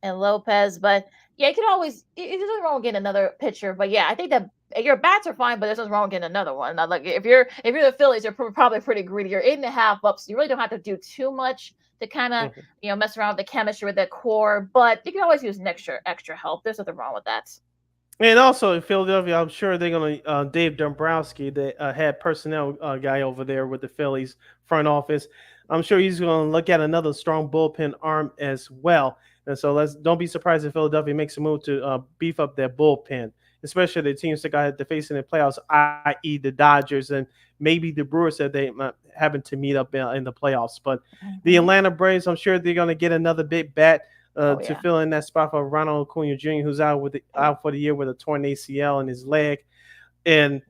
and Lopez, but yeah, you can always, there's nothing wrong with getting another pitcher. But yeah, I think that your bats are fine, but there's nothing wrong with getting another one. Like if you're the Phillies, you're probably pretty greedy. You're 8.5 up, so you really don't have to do too much to kind of mess around with the chemistry with the core. But you can always use an extra help. There's nothing wrong with that. And also in Philadelphia, I'm sure they're going to Dave Dombrowski, the head personnel guy over there with the Phillies front office. I'm sure he's going to look at another strong bullpen arm as well. And so don't be surprised if Philadelphia makes a move to beef up their bullpen, especially the teams that got to face in the playoffs, i.e. the Dodgers and maybe the Brewers that they might happen to meet up in the playoffs. But the Atlanta Braves, I'm sure they're going to get another big bat to fill in that spot for Ronald Acuna Jr., who's out for the year with a torn ACL in his leg. And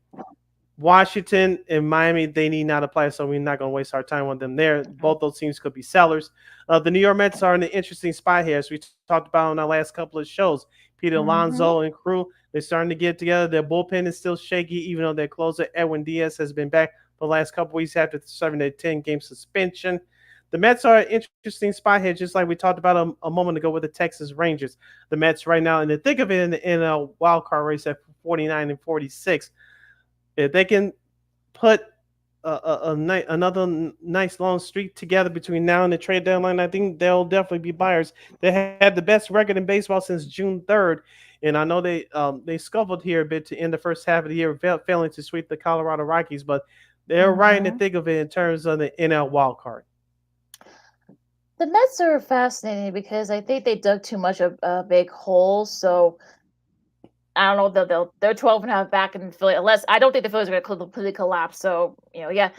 Washington and Miami, they need not apply, so we're not going to waste our time on them there. Both those teams could be sellers. The New York Mets are in an interesting spot here, as we talked about on our last couple of shows. Peter Alonso and crew, they're starting to get together. Their bullpen is still shaky, even though their closer, Edwin Diaz, has been back for the last couple weeks after the 7-10 suspension. The Mets are an interesting spot here, just like we talked about a moment ago with the Texas Rangers. The Mets right now in the thick of it in the NL wildcard race at 49 and 46. If they can put another nice long streak together between now and the trade deadline, I think they'll definitely be buyers. They had the best record in baseball since June 3rd, and I know they scuffled here a bit to end the first half of the year, failing to sweep the Colorado Rockies, but they're right in the thick of it in terms of the NL wild card. The Mets are fascinating because I think they dug too much of a big hole, so I don't know. They're 12.5 back in Philly. Unless I don't think the Phillies are going to completely collapse. So Peter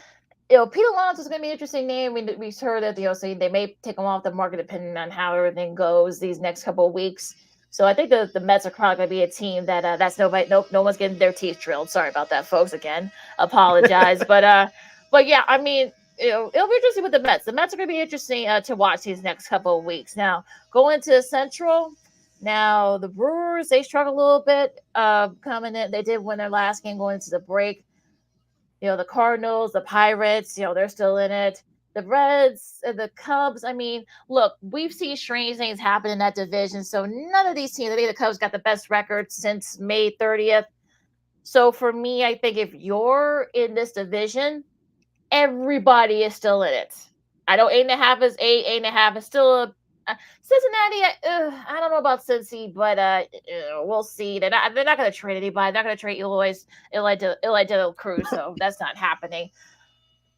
Alonso is going to be an interesting name. We heard that saying they may take him off the market depending on how everything goes these next couple of weeks. So I think the Mets are probably going to be a team that's nobody. No one's getting their teeth drilled. Sorry about that, folks. Again, apologize. but yeah, I mean, it'll be interesting with the Mets. The Mets are going to be interesting to watch these next couple of weeks. Now going to the Central. Now, the Brewers, they struggled a little bit coming in. They did win their last game going into the break. The Cardinals, the Pirates, they're still in it. The Reds, the Cubs. I mean, look, we've seen strange things happen in that division. So none of these teams, I think the Cubs got the best record since May 30th. So for me, I think if you're in this division, everybody is still in it. I know 8.5 is 8.5 is still a Cincinnati, I don't know about Cincy, but we'll see. They're not going to trade anybody. They're not going to trade Eli De La Cruz, so that's not happening.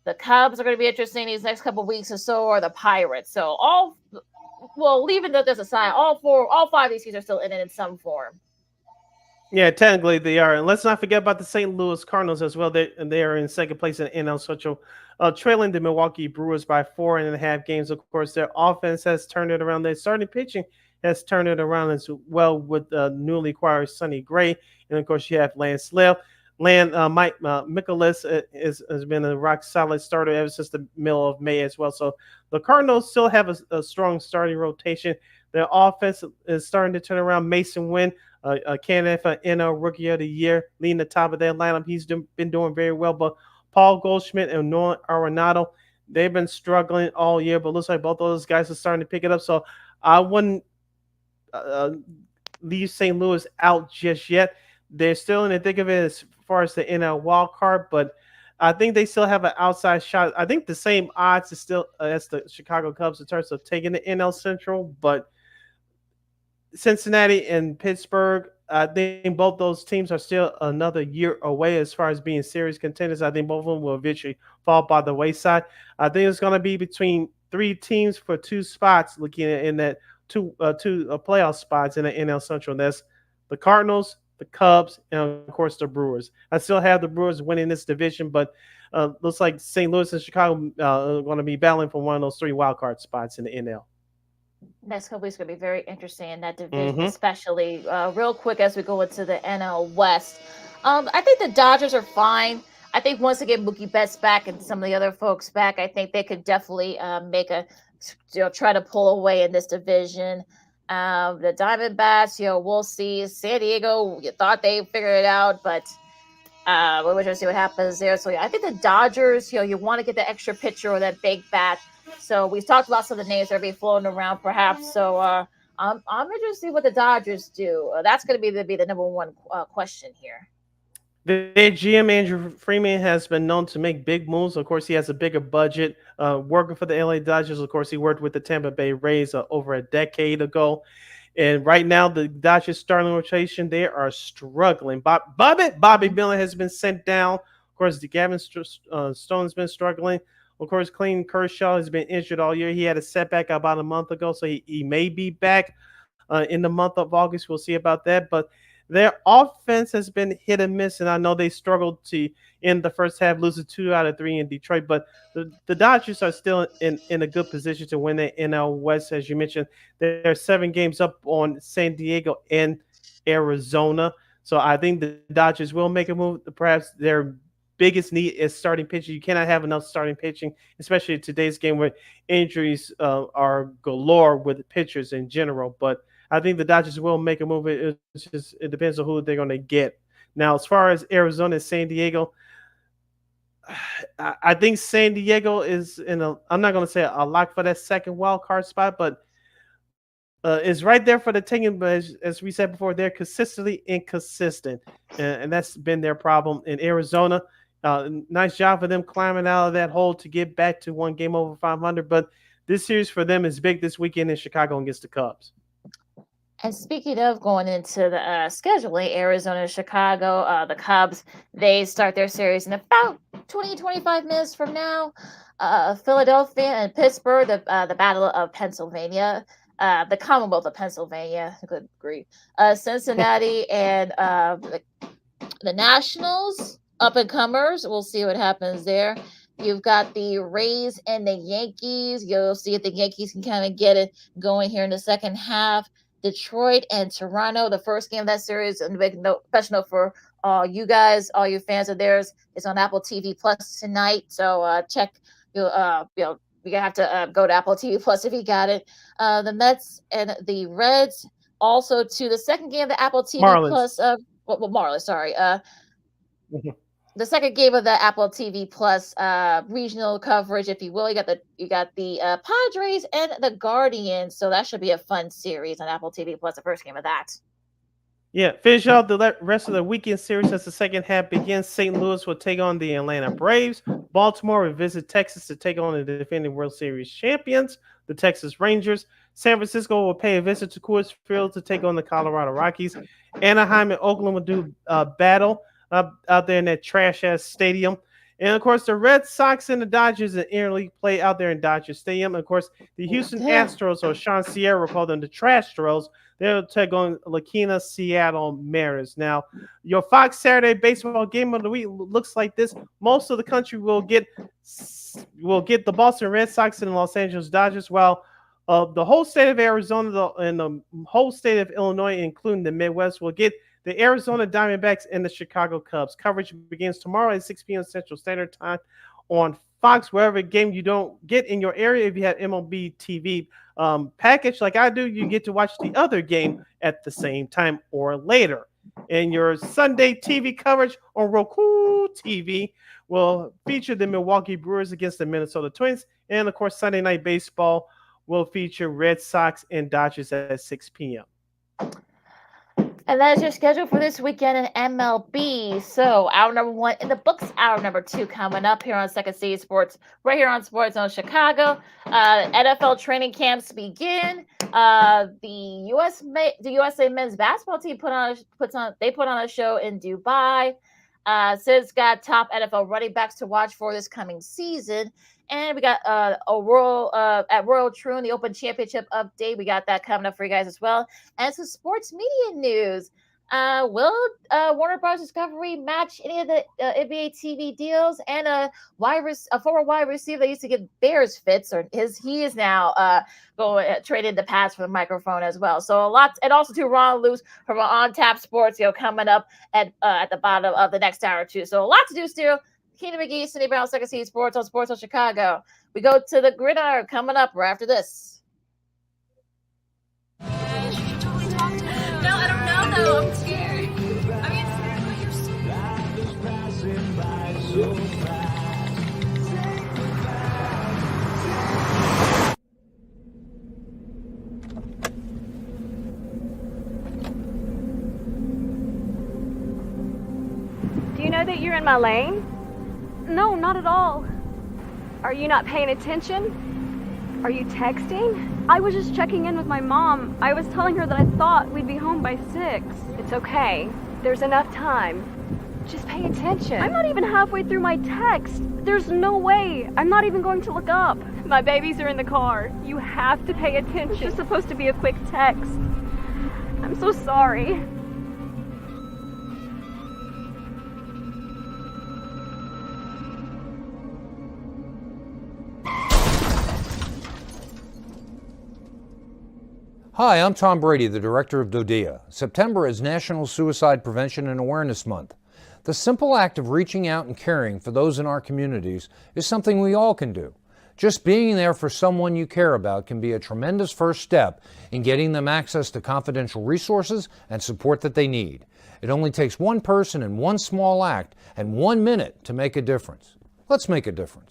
The Cubs are going to be interesting these next couple of weeks, or so are the Pirates. So leaving this aside, all 5 of these teams are still in it in some form. Yeah, technically they are. And let's not forget about the St. Louis Cardinals as well. They are in second place in NL Central, trailing the Milwaukee Brewers by 4.5 games. Of course, their offense has turned it around. Their starting pitching has turned it around as well with newly acquired Sonny Gray. And, of course, you have Lance Lyle. Mike Mikolas has been a rock-solid starter ever since the middle of May as well. So the Cardinals still have a strong starting rotation. Their offense is starting to turn around. Mason Wynn, a candidate for NL Rookie of the Year, leading the top of their lineup. He's been doing very well. But Paul Goldschmidt and Nolan Arenado, they've been struggling all year. But looks like both of those guys are starting to pick it up. So I wouldn't leave St. Louis out just yet. They're still in the thick of it as far as the NL wild card, but I think they still have an outside shot. I think the same odds is still as the Chicago Cubs in terms of taking the NL Central, but Cincinnati and Pittsburgh, I think both those teams are still another year away as far as being serious contenders. I think both of them will eventually fall by the wayside. I think it's going to be between 3 teams for 2 spots, looking at in that two playoff spots in the NL Central. And that's the Cardinals, the Cubs, and of course the Brewers. I still have the Brewers winning this division, but looks like St. Louis and Chicago are going to be battling for one of those 3 wild card spots in the NL. Next couple weeks going to be very interesting in that division, Mhm. especially real quick as we go into the NL West. I think the Dodgers are fine. I think once they get Mookie Betts back and some of the other folks back, I think they could definitely try to pull away in this division. The Diamondbacks, we'll see. San Diego, you thought they figured it out, but we're going to see what happens there. So I think the Dodgers, you want to get the extra pitcher or that big bat. So we've talked about some of the names that are being floating around, perhaps. So I'm interested to see what the Dodgers do. That's going to be the number one question here. Their GM Andrew Freeman has been known to make big moves. Of course, he has a bigger budget. Working for the LA Dodgers, of course, he worked with the Tampa Bay Rays over a decade ago. And right now, the Dodgers starting rotation, they are struggling. Bobby Miller has been sent down. Of course, Gavin Stone has been struggling. Of course, Clayton Kershaw has been injured all year. He had a setback about a month ago, so he may be back in the month of August. We'll see about that. But their offense has been hit and miss, and I know they struggled to end the first half, losing 2 out of 3 in Detroit. But the Dodgers are still in a good position to win the NL West. As you mentioned, they're 7 games up on San Diego and Arizona. So I think the Dodgers will make a move. Perhaps their biggest need is starting pitching. You cannot have enough starting pitching, especially in today's game where injuries are galore with pitchers in general. But I think the Dodgers will make a move. It depends on who they're going to get. Now, as far as Arizona and San Diego, I think San Diego is I'm not going to say a lock for that second wild card spot, but is right there for the taking. But as we said before, they're consistently inconsistent, and that's been their problem in Arizona. Nice job for them climbing out of that hole to get back to 1 game over 500. But this series for them is big this weekend in Chicago against the Cubs. And speaking of going into the scheduling, Arizona, Chicago, the Cubs, they start their series in about 20-25 minutes from now. Philadelphia and Pittsburgh, the Battle of Pennsylvania, the Commonwealth of Pennsylvania, good grief. Cincinnati and the Nationals, up-and-comers. We'll see what happens there. You've got the Rays and the Yankees. You'll see if the Yankees can kind of get it going here in the second half. Detroit and Toronto, the first game of that series, and special note for you guys, all you fans of theirs, is on Apple TV Plus tonight. So check. You're gonna have to go to Apple TV Plus if you got it. The Mets and the Reds, also to the second game of the Apple TV Marlins. Plus. Marlins, sorry. The second game of the Apple TV Plus regional coverage, if you will. You got the Padres and the Guardians, so that should be a fun series on Apple TV Plus. The first game of that. Yeah, finish out the rest of the weekend series as the second half begins. St. Louis will take on the Atlanta Braves. Baltimore will visit Texas to take on the defending World Series champions, the Texas Rangers. San Francisco will pay a visit to Coors Field to take on the Colorado Rockies. Anaheim and Oakland will do battle out there in that trash-ass stadium. And, of course, the Red Sox and the Dodgers in interleague play out there in Dodger Stadium. And, of course, the Houston Astros, or Sean Sierra will call them the Trash Stros, they'll take on La Seattle Mariners. Now, your Fox Saturday baseball game of the week looks like this. Most of the country will get the Boston Red Sox and the Los Angeles Dodgers, while the whole state of Arizona and the whole state of Illinois, including the Midwest, will get the Arizona Diamondbacks and the Chicago Cubs. Coverage begins tomorrow at 6 p.m. Central Standard Time on Fox, wherever game you don't get in your area. If you have MLB TV package like I do, you get to watch the other game at the same time or later. And your Sunday TV coverage on Roku TV will feature the Milwaukee Brewers against the Minnesota Twins. And, of course, Sunday Night Baseball will feature Red Sox and Dodgers at 6 p.m. And that is your schedule for this weekend in MLB. So hour number 1 in the books, hour number 2 coming up here on Second City Sports, right here on Sports Zone Chicago. NFL training camps begin. The USA men's basketball team put on a show in Dubai. Sid's got top NFL running backs to watch for this coming season. And we got at Royal Troon, the Open Championship update. We got that coming up for you guys as well. And some sports media news. Will Warner Bros. Discovery match any of the NBA TV deals? And a former wide receiver that used to get Bears fits, he is now traded the pass for the microphone as well. So a lot, and also to Ron Luce from On Tap Sports, coming up at the bottom of the next hour too. So a lot to do still. Keenan McGee, Cindy Brown, Second City Sports on Chicago. We go to the gridiron coming up right after this. No, I don't know though. I'm scared. I mean, you're Do you know that you're in my lane? No, not at all. Are you not paying attention? Are you texting? I was just checking in with my mom. I was telling her that I thought we'd be home by 6. It's okay. There's enough time. Just pay attention. I'm not even halfway through my text. There's no way. I'm not even going to look up. My babies are in the car. You have to pay attention. It's just supposed to be a quick text. I'm so sorry. Hi, I'm Tom Brady, the director of DODEA. September is National Suicide Prevention and Awareness Month. The simple act of reaching out and caring for those in our communities is something we all can do. Just being there for someone you care about can be a tremendous first step in getting them access to confidential resources and support that they need. It only takes one person and one small act and 1 minute to make a difference. Let's make a difference.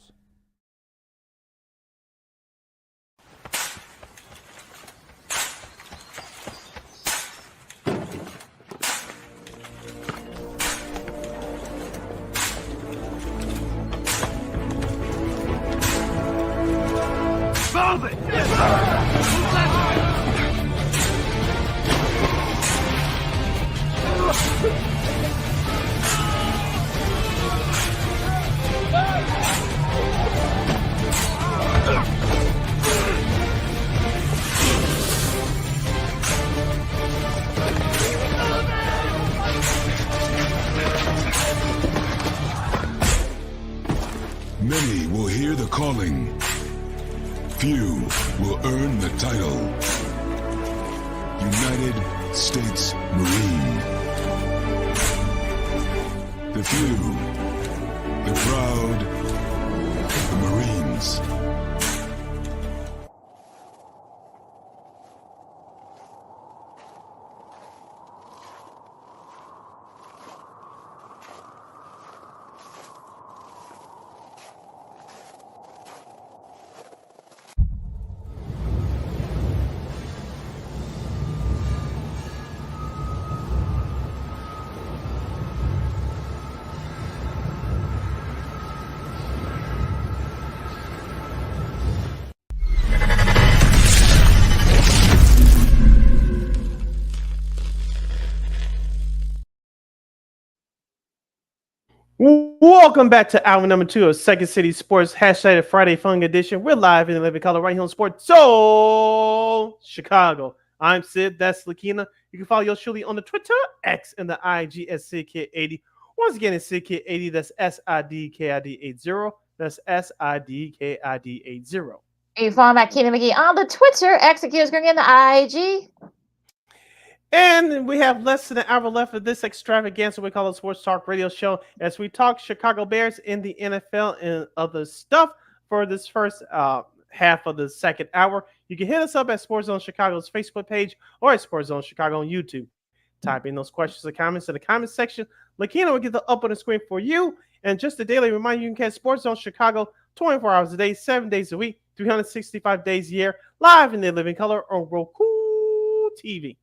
Many will hear the calling. Few will earn the title. United States Marine. The few, the proud, the Marines. Welcome back to hour number 2 of Second City Sports # Friday Fun Edition. We're live in the living color right here on Sports Soul Chicago. I'm Sid. That's Lakina. You can follow yours truly on the Twitter, X, and the IG at SidKid80. Once again, it's SidKid80. That's SIDKID80. That's SIDKID80. You can follow Matt Keenan McGee on the Twitter, Executors Green, and the IG. And we have less than an hour left of this extravaganza we call a sports talk radio show as we talk Chicago Bears in the NFL and other stuff for this first half of the second hour. You can hit us up at Sports Zone Chicago's Facebook page or at Sports Zone Chicago on YouTube. Type in those questions and comments in the comment section. Lakina will get them up on the screen for you. And just a daily reminder, you can catch Sports Zone Chicago 24 hours a day, 7 days a week, 365 days a year, live in their living color on Roku TV.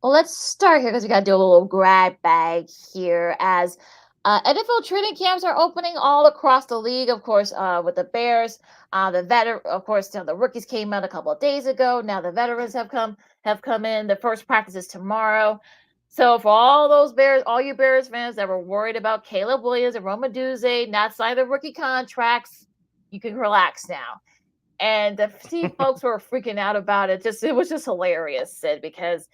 Well, let's start here because we got to do a little grab bag here as NFL training camps are opening all across the league. Of course, with the Bears, the rookies came out a couple of days ago. Now the veterans have come in. The first practice is tomorrow. So for all those Bears, all you Bears fans that were worried about Caleb Williams and Roma Duze not signing the rookie contracts, you can relax now. And the see folks were freaking out about it. It was just hilarious, Sid, because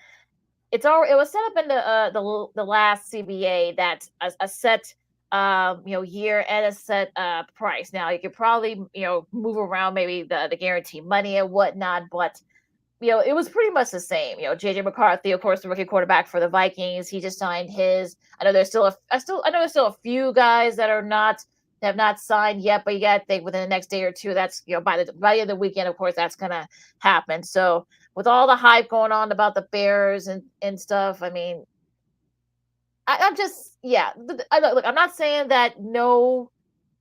it was set up in the last CBA that a set year and a set price. Now you could probably move around maybe the guaranteed money and whatnot, but it was pretty much the same. JJ McCarthy, of course, the rookie quarterback for the Vikings, he just signed his. I know there's still a few guys that have not signed yet, but you got to think within the next day or two, that's by the end of the weekend, of course, that's gonna happen. So with all the hype going on about the Bears and stuff, I mean, I'm just look, I'm not saying that no,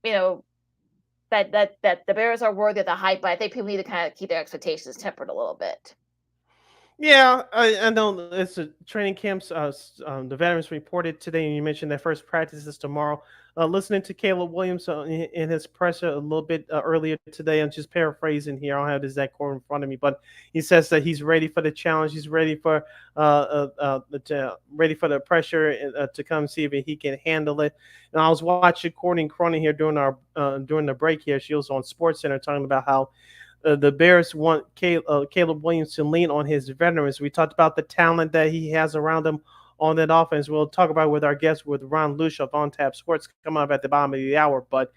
that the Bears are worthy of the hype, but I think people need to kind of keep their expectations tempered a little bit. Yeah, I know it's a training camps. The veterans reported today, and you mentioned that first practice is tomorrow. Listening to Caleb Williams in his presser a little bit earlier today, I'm just paraphrasing here. I don't have the exact quote in front of me, but he says that he's ready for the challenge. He's ready for ready for the pressure to come see if he can handle it. And I was watching Courtney Cronin here during the break here. She was on SportsCenter talking about how the Bears want Caleb Williams to lean on his veterans. We talked about the talent that he has around him on that offense. We'll talk about with our guest, with Ron Lucia of On Tap Sports, coming up at the bottom of the hour. But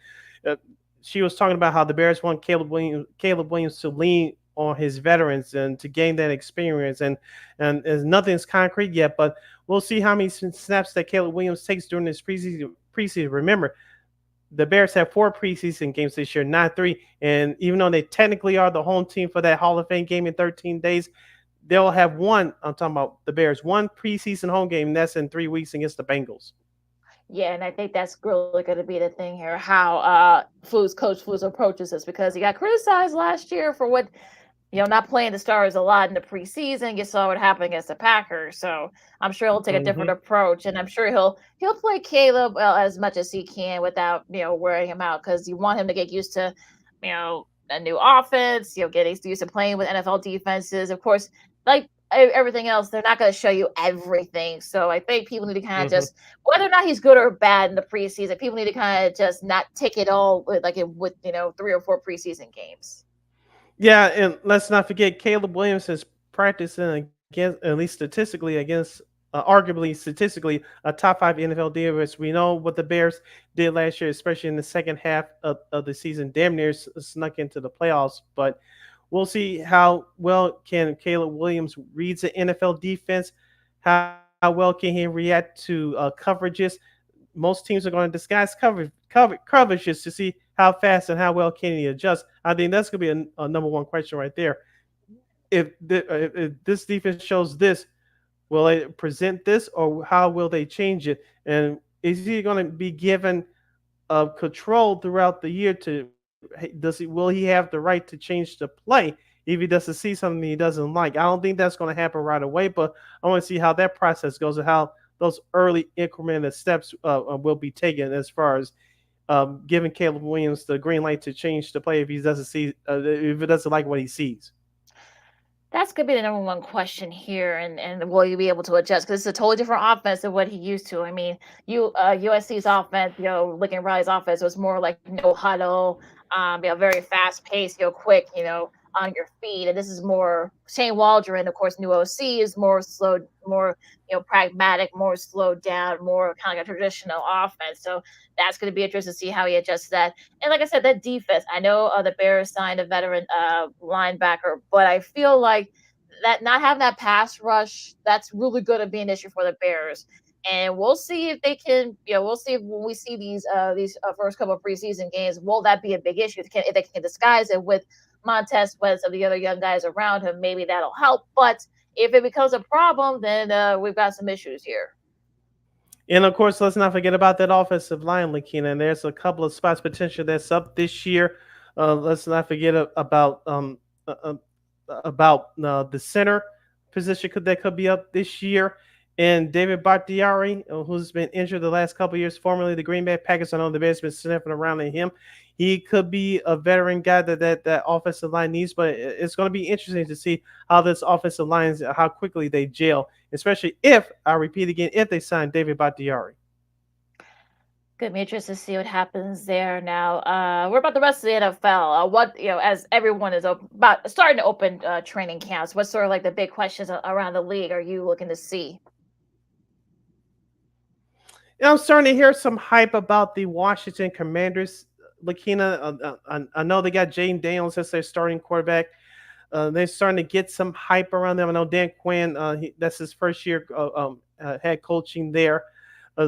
she was talking about how the Bears want Caleb Williams to lean on his veterans and to gain that experience. And nothing's concrete yet, but we'll see how many snaps that Caleb Williams takes during this preseason. Remember, the Bears have 4 preseason games this year, not 3. And even though they technically are the home team for that Hall of Fame game in 13 days, they'll have one. I'm talking about the Bears, one preseason home game, and that's in 3 weeks against the Bengals. Yeah, and I think that's really going to be the thing here, how Coach Flus approaches this, because he got criticized last year for what, not playing the stars a lot in the preseason. You saw what happened against the Packers, so I'm sure he'll take a different approach, and I'm sure he'll play Caleb as much as he can without wearing him out, because you want him to get used to a new offense, getting used to playing with NFL defenses. Of course, like everything else, they're not going to show you everything. So I think people need to kind of just, whether or not he's good or bad in the preseason, people need to kind of just not take it all with 3 or 4 preseason games. Yeah, and let's not forget Caleb Williams is practicing against, at least statistically, against arguably statistically a top 5 NFL defense. We know what the Bears did last year, especially in the second half of the season, damn near snuck into the playoffs. But we'll see how well can Caleb Williams read the NFL defense, how well can he react to coverages. Most teams are going to disguise coverages to see how fast and how well can he adjust. I think that's going to be a number one question right there. If this defense shows this, will they present this, or how will they change it? And is he going to be given control throughout the year will he have the right to change the play if he doesn't see something he doesn't like? I don't think that's going to happen right away, but I want to see how that process goes and how those early incremental steps will be taken as far as giving Caleb Williams the green light to change the play if he doesn't like what he sees. That's going to be the number one question here, and will you be able to adjust? Because it's a totally different offense than what he used to. I mean, USC's offense, Lincoln Riley's offense was more like no huddle, very fast paced, quick, on your feet. And this is more Shane Waldron, of course, new OC is more slow, more pragmatic, more slowed down, more kind of like a traditional offense. So that's going to be interesting to see how he adjusts that. And like I said, that defense, I know the Bears signed a veteran linebacker, but I feel like that not having that pass rush, that's really going to be an issue for the Bears. And we'll see if they can, we'll see if when we see these first couple of preseason games, will that be a big issue? If they can disguise it with Montez Sweat and the other young guys around him, maybe that'll help. But if it becomes a problem, then we've got some issues here. And of course, let's not forget about that offensive line, Lakina. There's a couple of spots potential that's up this year. Let's not forget about the center position that could be up this year. And David Bakhtiari, who's been injured the last couple of years, formerly the Green Bay Packers. I know the Bears been sniffing around at him. He could be a veteran guy that offensive line needs, but it's going to be interesting to see how this offensive line, how quickly they gel, especially if they sign David Bakhtiari. Gonna be interested to see what happens there. Now, what about the rest of the NFL? What as everyone is about starting to open training camps, what's sort of like the big questions around the league are you looking to see? I'm starting to hear some hype about the Washington Commanders. Lakina, I know they got Jaden Daniels as their starting quarterback. They're starting to get some hype around them. I know Dan Quinn, that's his first year head coaching there.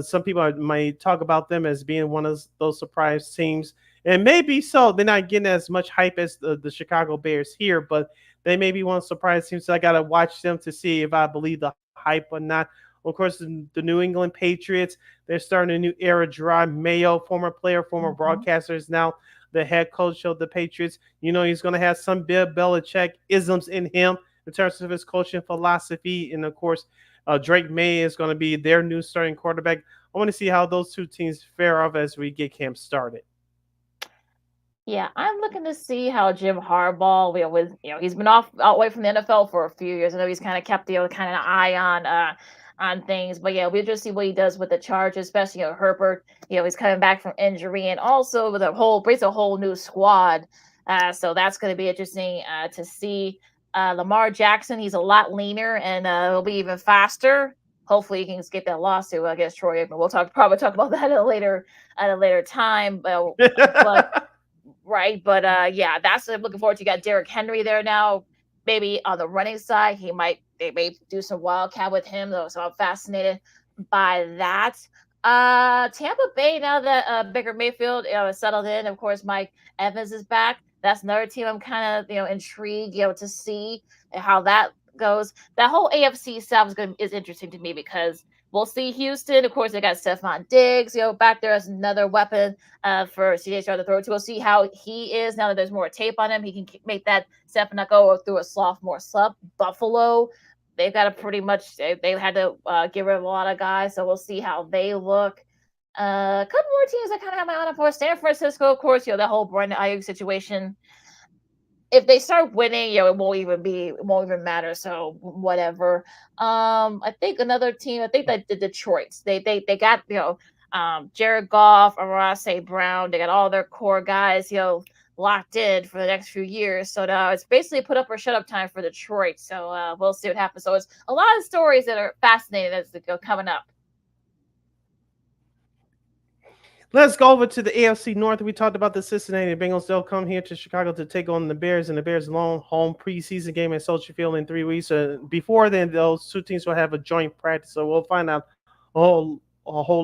Some people might talk about them as being one of those surprise teams. And maybe so. They're not getting as much hype as the Chicago Bears here, but they may be one of the surprise teams. So I got to watch them to see if I believe the hype or not. Of course, the New England Patriots, they're starting a new era. Gerard Mayo, former player, former broadcaster, is now the head coach of the Patriots. You know, he's going to have some Bill Belichick isms in him in terms of his coaching philosophy. And, of course, Drake May is going to be their new starting quarterback. I want to see how those two teams fare off as we get camp started. Yeah, I'm looking to see how Jim Harbaugh, he's been away from the NFL for a few years. I know he's kind of kept kind of an eye on things, but yeah, we'll just see what he does with the Chargers, especially Herbert. He's coming back from injury, and also with brings a whole new squad. So that's going to be interesting to see. Lamar Jackson, he's a lot leaner and he'll be even faster. Hopefully, he can get that lawsuit against Troy Aikman. We'll probably talk about that at a later time. But right, but yeah, that's what I'm looking forward to. You got Derrick Henry there now. Maybe on the running side, they may do some wildcat with him, though. So I'm fascinated by that. Tampa Bay, now that Baker Mayfield is settled in, of course, Mike Evans is back. That's another team I'm kind of intrigued to see how that goes. That whole AFC South is interesting to me because we'll see Houston. Of course, they got Stephon Diggs, back there as another weapon for CJ Stroud to throw to. We'll see how he is now that there's more tape on him. He can make that step and not go through a sophomore slump. Buffalo, they've got to pretty much, they had to get rid of a lot of guys, so we'll see how they look. A couple more teams I kind of have my eye on for. San Francisco, of course, the whole Brandon Ayuk situation. If they start winning, it won't even matter. So whatever. I think another team. I think that the Detroit's. They got Jared Goff, Amon-Ra St. Brown. They got all their core guys locked in for the next few years. So now it's basically put up or shut up time for Detroit. So we'll see what happens. So it's a lot of stories that are fascinating as they go coming up. Let's go over to the AFC North. We talked about the Cincinnati Bengals. They'll come here to Chicago to take on the Bears, and the Bears' long home preseason game at Soldier Field in 3 weeks. Before then, those two teams will have a joint practice, so we'll find out a whole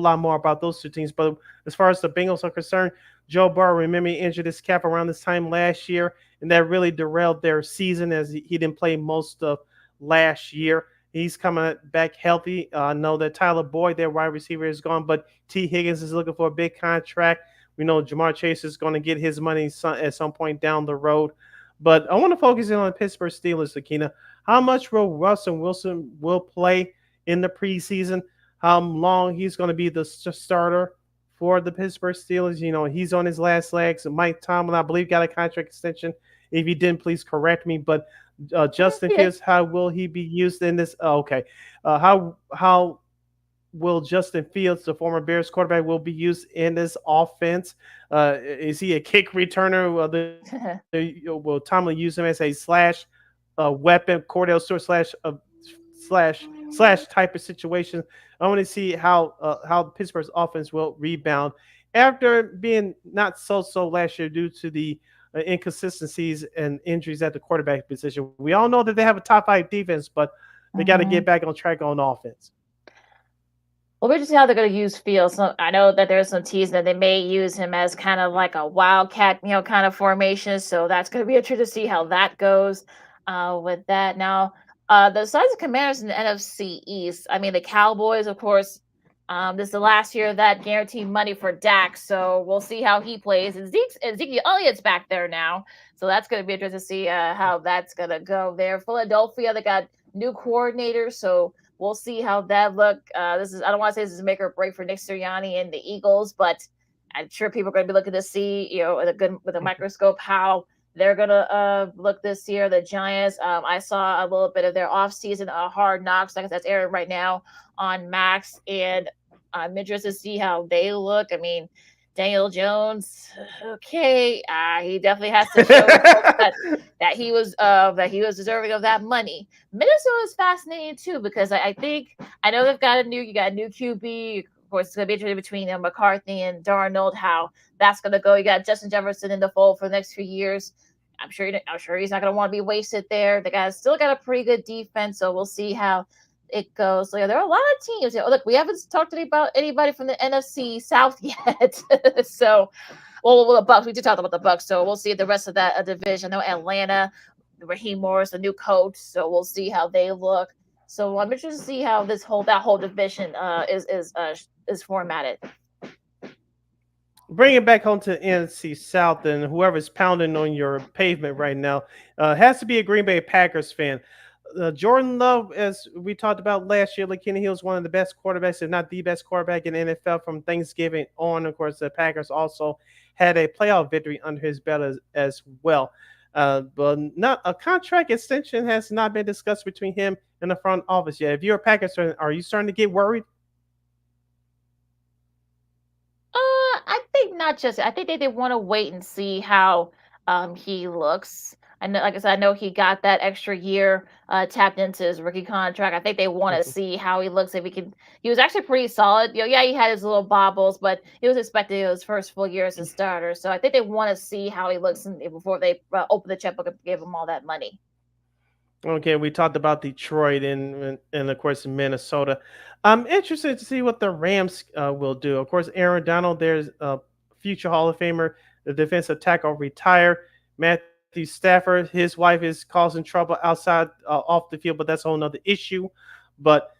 lot more about those two teams. But as far as the Bengals are concerned, Joe Burrow, remember, he injured his calf around this time last year, and that really derailed their season as he didn't play most of last year. He's coming back healthy. I know that Tyler Boyd, their wide receiver, is gone, but T. Higgins is looking for a big contract. We know Jamar Chase is going to get his money at some point down the road. But I want to focus in on the Pittsburgh Steelers, Akina. How much will Russell Wilson will play in the preseason? How long he's going to be the starter for the Pittsburgh Steelers? He's on his last legs. Mike Tomlin, I believe, got a contract extension. If he didn't, please correct me. But Justin Fields, how will he be used in this? How will Justin Fields, the former Bears quarterback, will be used in this offense? Is he a kick returner? Will Tomlin use him as a slash weapon, Cordell Stewart slash type of situation? I want to see how Pittsburgh's offense will rebound after being not so last year due to the inconsistencies and injuries at the quarterback position. We all know that they have a top 5 defense, but they got to get back on track on offense. Well, we're just see how they're going to use Fields. So I know that there's some teasing that they may use him as kind of like a wildcat, kind of formation. So that's going to be interesting to see how that goes with that. Now, the size of Commanders in the NFC East. I mean, the Cowboys, of course. This is the last year of that guaranteed money for Dak, so we'll see how he plays. And Ezekiel Elliott's back there now, so that's going to be interesting to see how that's going to go there. Philadelphia, they got new coordinators, so we'll see how that look. I don't want to say this is a make or break for Nick Sirianni and the Eagles, but I'm sure people are going to be looking to see, with a microscope how they're going to look this year. The Giants, I saw a little bit of their offseason Hard Knocks, like that's airing right now on Max, and I'm interested to see how they look. I mean, Daniel Jones, okay, he definitely has to show folks that he was deserving of that money. Minnesota is fascinating too because I think I know they've got a new QB. Of course, it's gonna be interesting between McCarthy and Darnold how that's gonna go. You got Justin Jefferson in the fold for the next few years. I'm sure he's not gonna want to be wasted there. The guy's still got a pretty good defense, so we'll see how it goes. So yeah, there are a lot of teams. Look, we haven't talked about anybody from the NFC South yet. So, well, the Bucks. We did talk about the Bucks. So we'll see the rest of that division. I know Atlanta, Raheem Morris, the new coach. So we'll see how they look. So I'm interested to see how that whole division is formatted. Bring it back home to the NFC South, and whoever's pounding on your pavement right now has to be a Green Bay Packers fan. Jordan Love, as we talked about last year, Lakina Hill is one of the best quarterbacks, if not the best quarterback in the NFL from Thanksgiving on. Of course, the Packers also had a playoff victory under his belt as well. But not a contract extension has not been discussed between him and the front office yet. If you're a Packers fan, are you starting to get worried? I think not just. I think they want to wait and see how he looks. I know, like I said, I know he got that extra year tapped into his rookie contract. I think they want to see how he looks. If he can, he was actually pretty solid. Yeah, he had his little bobbles, but he was expected his first full year as a starter. So I think they want to see how he looks before they open the checkbook and give him all that money. Okay, we talked about Detroit and of course Minnesota. I'm interested to see what the Rams will do. Of course, Aaron Donald, there's a future Hall of Famer, the defensive tackle, retired. Matthew Stafford, his wife is causing trouble outside off the field, but that's a whole nother issue. But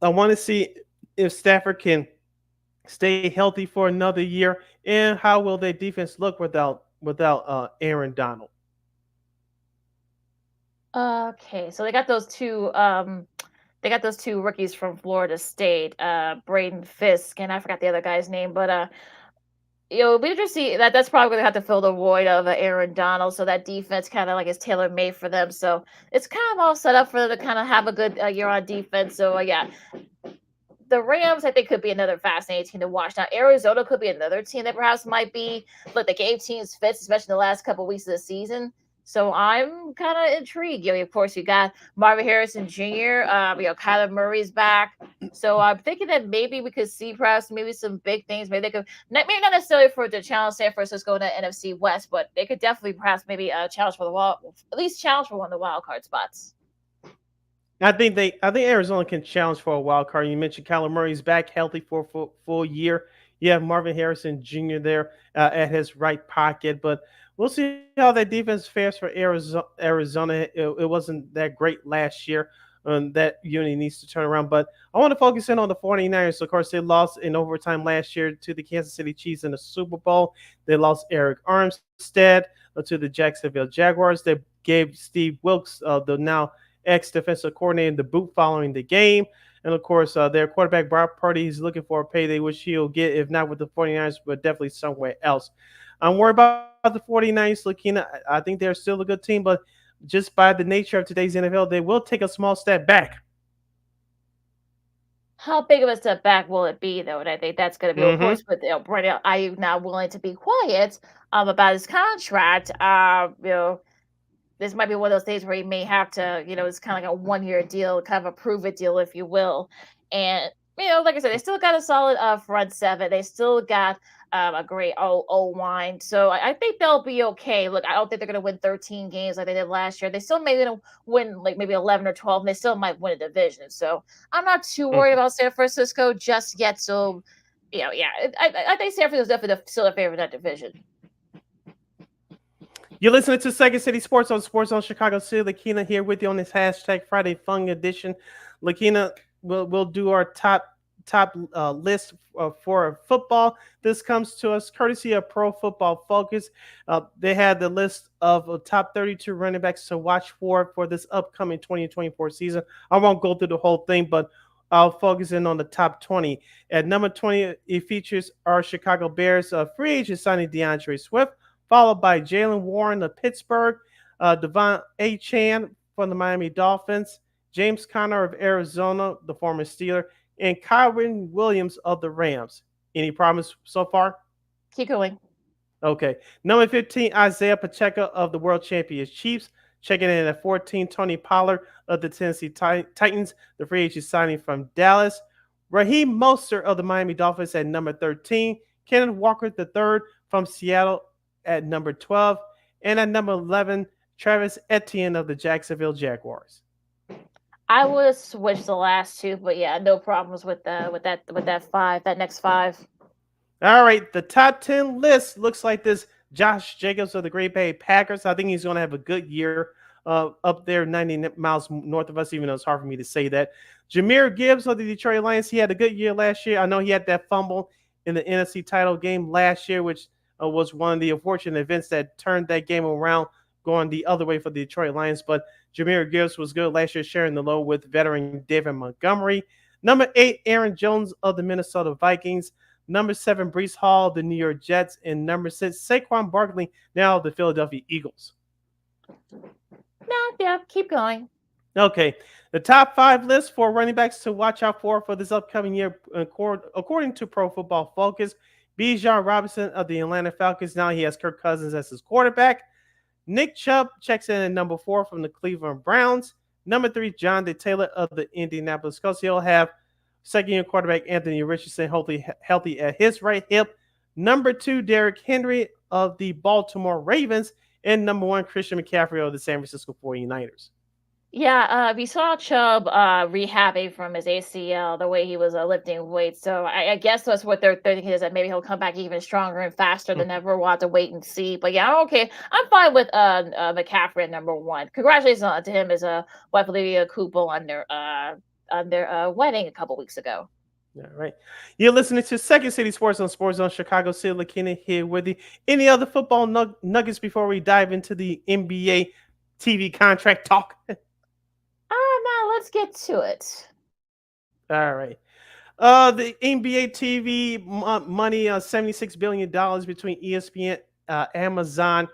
I want to see if Stafford can stay healthy for another year, and how will their defense look without Aaron Donald. Okay, so they got those two. They got those two rookies from Florida State, Braden Fisk, and I forgot the other guy's name, but we just see that's probably gonna have to fill the void of Aaron Donald. So that defense kind of like is tailor made for them. So it's kind of all set up for them to kind of have a good year on defense. So yeah, the Rams I think could be another fascinating team to watch. Now Arizona could be another team that perhaps might be, but they gave teams fits, especially in the last couple of weeks of the season. So I'm kind of intrigued. Of course, you got Marvin Harrison Jr. Kyler Murray's back. So I'm thinking that maybe we could see perhaps maybe some big things. Maybe they could, maybe not necessarily for the challenge San Francisco in the NFC West, but they could definitely perhaps maybe challenge for at least challenge for one of the wild card spots. I think Arizona can challenge for a wild card. You mentioned Kyler Murray's back healthy for a full year. You have Marvin Harrison Jr. there at his right pocket, but we'll see how that defense fares for Arizona. It wasn't that great last year. That unit needs to turn around. But I want to focus in on the 49ers. Of course, they lost in overtime last year to the Kansas City Chiefs in the Super Bowl. They lost Eric Armstead to the Jacksonville Jaguars. They gave Steve Wilks, the now ex-defensive coordinator, the boot following the game. And, of course, their quarterback, Brock Purdy, he's looking for a payday, which he'll get, if not with the 49ers, but definitely somewhere else. I'm worried about the 49ers, Lakina. I think they're still a good team, but just by the nature of today's NFL, they will take a small step back. How big of a step back will it be, though? And I think that's going to be, of course, with Brandon Ayuk now willing to be quiet about his contract. This might be one of those days where he may have to, it's kind of like a one-year deal, kind of a prove-it deal, if you will. And, like I said, they still got a solid front seven. They still got a great O-line. So I think they'll be okay. Look, I don't think they're going to win 13 games like they did last year. They still may win like maybe 11 or 12, and they still might win a division. So I'm not too worried about San Francisco just yet. So, I think San Francisco is definitely still a favorite in that division. You're listening to Second City Sports on Sports on Chicago City. Lakina here with you on this hashtag Friday Fun Edition. Lakina, we'll do our top list for football. This comes to us courtesy of Pro Football Focus. They had the list of top 32 running backs to watch for this upcoming 2024 season. I won't go through the whole thing, but I'll focus in on the top 20. At number 20, it features our Chicago Bears free agent signing DeAndre Swift, followed by Jaylen Warren of Pittsburgh, Devon Achane from the Miami Dolphins, James Conner of Arizona, the former Steeler, and Kyron Williams of the Rams. Any problems so far? Keep going. Okay. Number 15, Isaiah Pacheco of the world champions Chiefs. Checking in at 14, Tony Pollard of the Tennessee Titans, the free agent signing from Dallas. Raheem Mostert of the Miami Dolphins at number 13. Kenneth Walker III from Seattle at number 12. And at number 11, Travis Etienne of the Jacksonville Jaguars. I would have switched the last two, but yeah, no problems with that five, that next five. All right, the top 10 list looks like this. Josh Jacobs of the Green Bay Packers. I think he's going to have a good year up there 90 miles north of us, even though it's hard for me to say that. Jahmyr Gibbs of the Detroit Lions. He had a good year last year. I know he had that fumble in the NFC title game last year, which was one of the unfortunate events that turned that game around, going the other way for the Detroit Lions. But Jahmyr Gibbs was good last year, sharing the load with veteran David Montgomery. Number 8, Aaron Jones of the Minnesota Vikings. Number 7, Breece Hall, the New York Jets. And number 6, Saquon Barkley, now the Philadelphia Eagles. No, yeah, keep going. Okay. The top 5 list for running backs to watch out for this upcoming year, according to Pro Football Focus. Bijan Robinson of the Atlanta Falcons. Now he has Kirk Cousins as his quarterback. Nick Chubb checks in at number 4 from the Cleveland Browns. Number 3, Jonathan Taylor of the Indianapolis Colts. He'll have second-year quarterback Anthony Richardson, hopefully healthy at his right hip. Number 2, Derrick Henry of the Baltimore Ravens. And number 1, Christian McCaffrey of the San Francisco 49ers. Yeah, we saw Chubb rehabbing from his ACL, the way he was lifting weights. So I guess that's what they're thinking, is that maybe he'll come back even stronger and faster than ever. We'll have to wait and see. But yeah, I'm okay. I'm fine with McCaffrey at number 1. Congratulations to him, as wife Olivia Cooper on their wedding a couple weeks ago. All right. You're listening to Second City Sports on Sports Zone Chicago. Sid Lakina here with you. Any other football nuggets before we dive into the NBA TV contract talk? Now let's get to it. All right. The NBA TV money, $76 billion between ESPN, Amazon,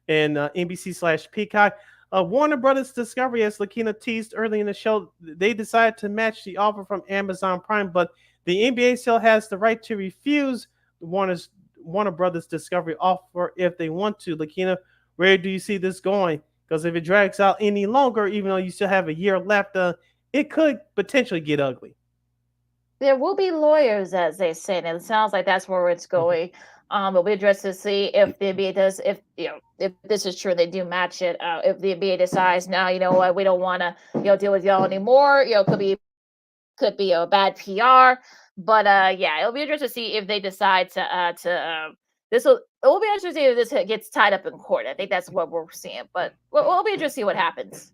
and NBC/Peacock. Warner Brothers Discovery, as Lakina teased early in the show, they decided to match the offer from Amazon Prime, but the NBA still has the right to refuse Warner Brothers Discovery offer if they want to. Lakina, where do you see this going? Because if it drags out any longer, even though you still have a year left, it could potentially get ugly. There will be lawyers, as they say, and it sounds like that's where it's going. It'll be interesting to see if the NBA does, if this is true, they do match it. If the NBA decides, no, you know what, we don't want to, deal with y'all anymore. Could be a bad PR, but yeah, it'll be interesting to see if they decide to it will be interesting to see if this gets tied up in court. I think that's what we're seeing, but we'll be interested to see what happens.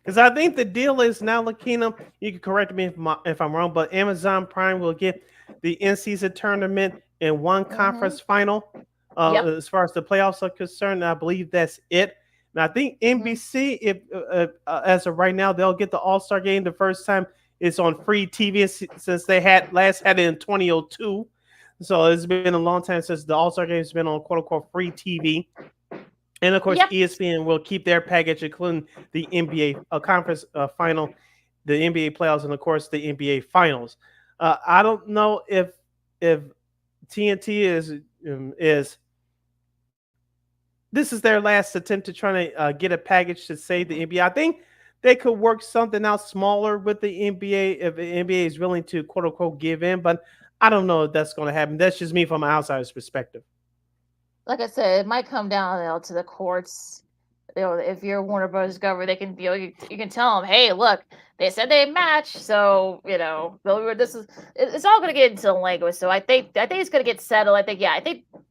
Because I think the deal is now, Lakina, you can correct me if I'm wrong, but Amazon Prime will get the in-season tournament in one conference final. As far as the playoffs are concerned, I believe that's it. And I think NBC, if as of right now, they'll get the All-Star game the first time it's on free TV since they last had it in 2002. So it's been a long time since the All-Star game has been on quote-unquote free TV. And of course, ESPN will keep their package, including the NBA conference final, the NBA playoffs, and of course the NBA finals. I don't know if TNT is this is their last attempt to try to get a package to save the NBA. I think they could work something out smaller with the NBA if the NBA is willing to quote unquote give in, but I don't know if that's going to happen. That's just me from an outsider's perspective. Like I said, it might come down to the courts. If you're Warner Bros. Discovery, they can you can tell them, hey, look, they said they match, so it's all going to get into the language. So I think it's going to get settled. I think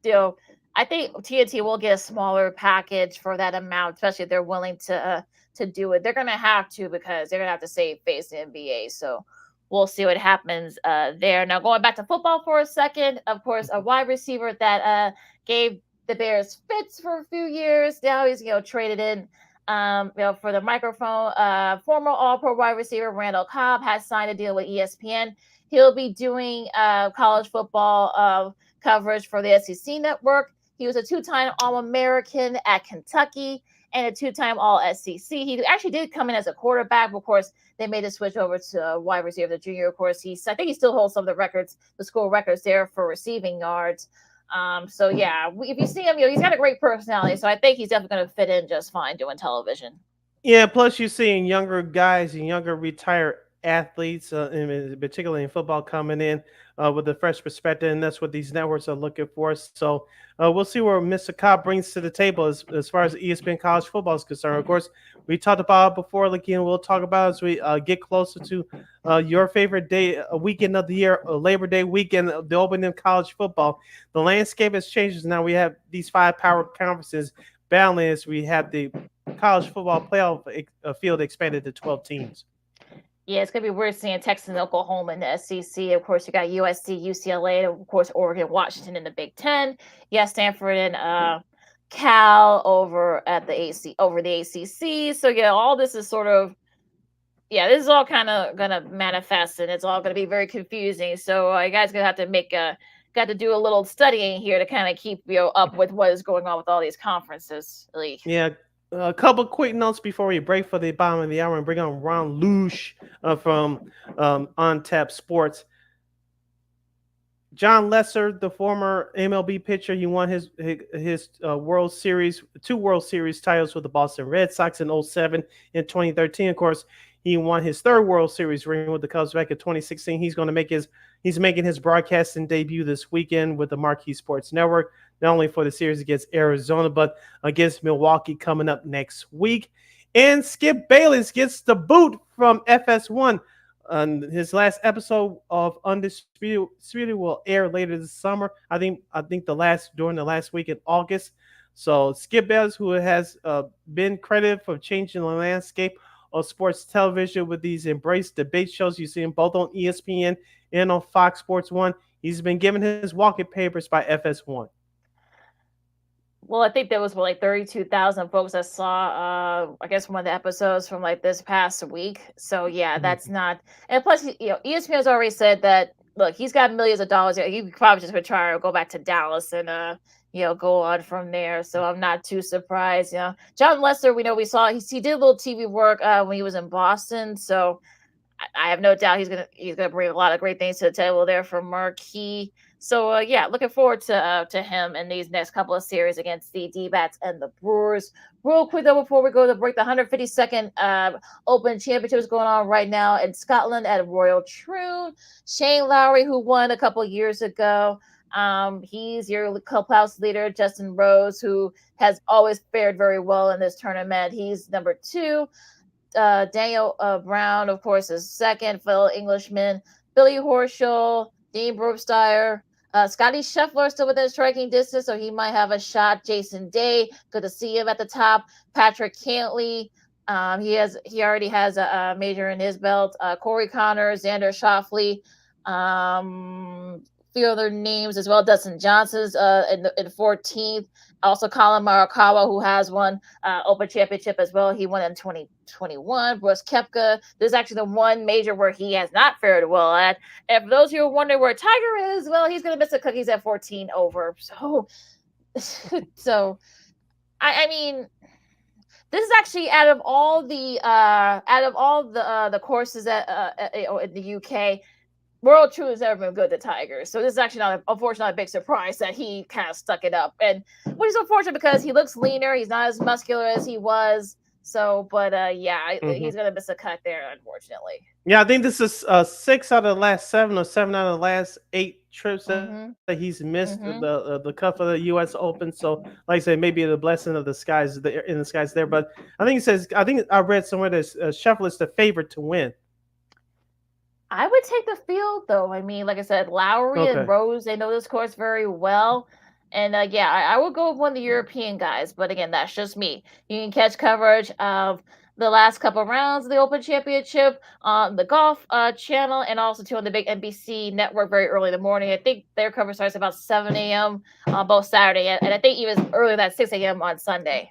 TNT will get a smaller package for that amount, especially if they're willing to do it. They're going to have to, because they're going to have to save face in the NBA. So we'll see what happens there. Now, going back to football for a second, of course, a wide receiver that gave the Bears fits for a few years. Now he's traded in for the microphone. Former All-Pro wide receiver Randall Cobb has signed a deal with ESPN. He'll be doing college football coverage for the SEC network. He was a 2-time All-American at Kentucky, and a two-time All-SEC. He actually did come in as a quarterback, but of course, they made the switch over to wide receiver, the junior. Of course, I think he still holds some of the records, the school records there for receiving yards. So yeah, if you see him, he's got a great personality. So I think he's definitely going to fit in just fine doing television. Yeah, plus you're seeing younger guys and younger retired athletes, particularly in football, coming in with a fresh perspective, and that's what these networks are looking for. So we'll see what Mr. Cobb brings to the table as far as ESPN college football is concerned. Of course, we talked about it before, again, we'll talk about it as we get closer to your favorite day, weekend of the year, Labor Day weekend, the opening of college football. The landscape has changed. Now we have these 5 power conferences battling as we have the college football playoff field expanded to 12 teams. Yeah, it's going to be weird seeing Texas and Oklahoma in the SEC. Of course, you got USC, UCLA, and of course, Oregon, Washington in the Big Ten. Yeah, Stanford and Cal over the ACC. So yeah, all this is sort of, this is all kind of going to manifest, and it's all going to be very confusing. So you guys going to have to got to do a little studying here to kind of keep up with what is going on with all these conferences. Yeah. A couple quick notes before we break for the bottom of the hour and bring on Ron Lush from On Tap Sports. John Lesser, the former MLB pitcher, he won his World Series, 2 World Series titles with the Boston Red Sox in 2007 and 2013. Of course, he won his 3rd World Series ring with the Cubs back in 2016. He's making his broadcasting debut this weekend with the Marquee Sports Network, not only for the series against Arizona, but against Milwaukee coming up next week. And Skip Bayless gets the boot from FS1. His last episode of Undisputed will air later this summer. I think during the last week in August. So Skip Bayless, who has been credited for changing the landscape of sports television with these Embrace debate shows, you see him both on ESPN and on Fox Sports 1. He's been given his walking papers by FS1. Well, I think there was like 32,000 folks that saw, I guess, one of the episodes from like this past week. So yeah, that's not. And plus, ESPN has already said that. Look, he's got millions of dollars. He probably just would try to go back to Dallas and go on from there. So I'm not too surprised. John Lester, we know he did a little TV work when he was in Boston. So I have no doubt he's gonna bring a lot of great things to the table there for Marquee. So looking forward to him in these next couple of series against the D-bats and the Brewers. Real quick though, before we go to break, the 152nd Open Championship is going on right now in Scotland at Royal Troon. Shane Lowry, who won a couple years ago, he's your clubhouse leader. Justin Rose, who has always fared very well in this tournament, he's number 2. Daniel Brown, of course, is 2nd. Fellow Englishman Billy Horschel, Dean Brobsteyer. Scotty Scheffler still within striking distance, so he might have a shot. Jason Day, good to see him at the top. Patrick Cantley, he already has a major in his belt. Corey Connors, Xander Schauffele, few other names as well. Dustin Johnson's in 14th. Also Colin Morikawa, who has won Open Championship as well. He won in 2021. Brooks Koepka. This is actually the one major where he has not fared well at. And for those of you who are wondering where Tiger is, well, he's going to miss the cookies at 14 over. So, I mean, this is actually out of all the courses in the UK. World True has never been good to Tiger. So this is actually unfortunately a big surprise that he kind of stuck it up. And which is unfortunate because he looks leaner. He's not as muscular as he was. So, but he's going to miss a cut there, unfortunately. Yeah, I think this is 6 out of the last 7 or 7 out of the last 8 trips that he's missed the cut for the U.S. Open. So, like I said, maybe the blessing of the skies in the skies there. But I think I read somewhere that Scheffler is the favorite to win. I would take the field, though. I mean, like I said, Lowry and Rose, they know this course very well. And, I would go with one of the European guys. But, again, that's just me. You can catch coverage of the last couple of rounds of the Open Championship on the Golf Channel and also, too, on the big NBC network very early in the morning. I think their coverage starts about 7 a.m. on both Saturday and I think even earlier than 6 a.m. on Sunday.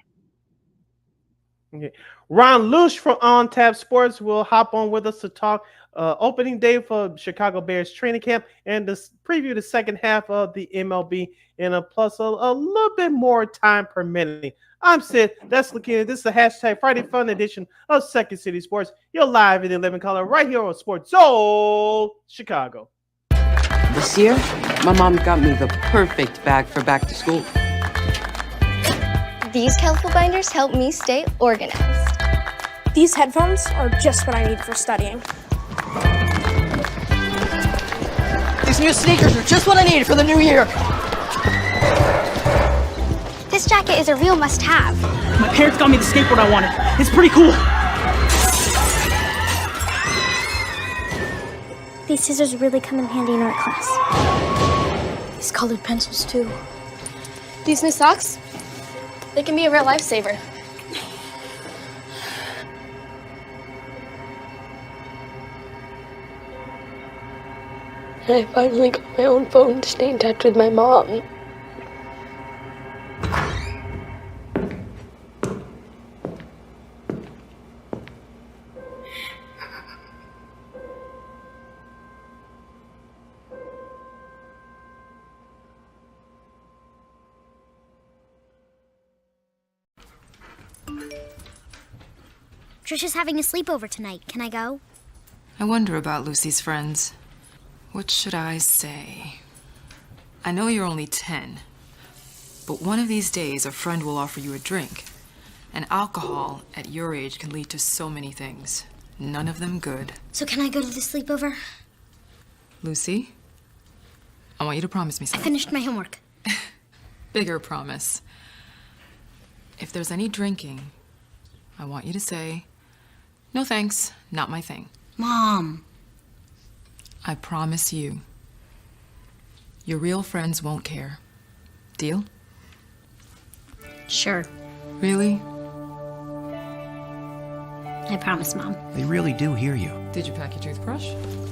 Okay. Ron Lush from On Tap Sports will hop on with us to talk opening day for Chicago Bears training camp and to preview the second half of the MLB and plus a little bit more time permitting. I'm Sid. That's Lakina. This is the hashtag Friday Fun edition of Second City Sports. You're live in the 11 color right here on Sports Zone Chicago. This year, my mom got me the perfect bag for back to school. These colorful binders help me stay organized. These headphones are just what I need for studying. These new sneakers are just what I need for the new year. This jacket is a real must-have. My parents got me the skateboard I wanted. It's pretty cool. These scissors really come in handy in art class. These colored pencils too. These new socks, they can be a real lifesaver. And I finally got my own phone to stay in touch with my mom. Trisha's having a sleepover tonight. Can I go? I wonder about Lucy's friends. What should I say? I know you're only 10, but one of these days a friend will offer you a drink. And alcohol at your age can lead to so many things. None of them good. So can I go to the sleepover? Lucy, I want you to promise me I something. finished my homework. Bigger promise. If there's any drinking, I want you to say, "No thanks, not my thing." Mom. I promise you, your real friends won't care. Deal? Sure. Really? I promise, Mom. They really do hear you. Did you pack your toothbrush?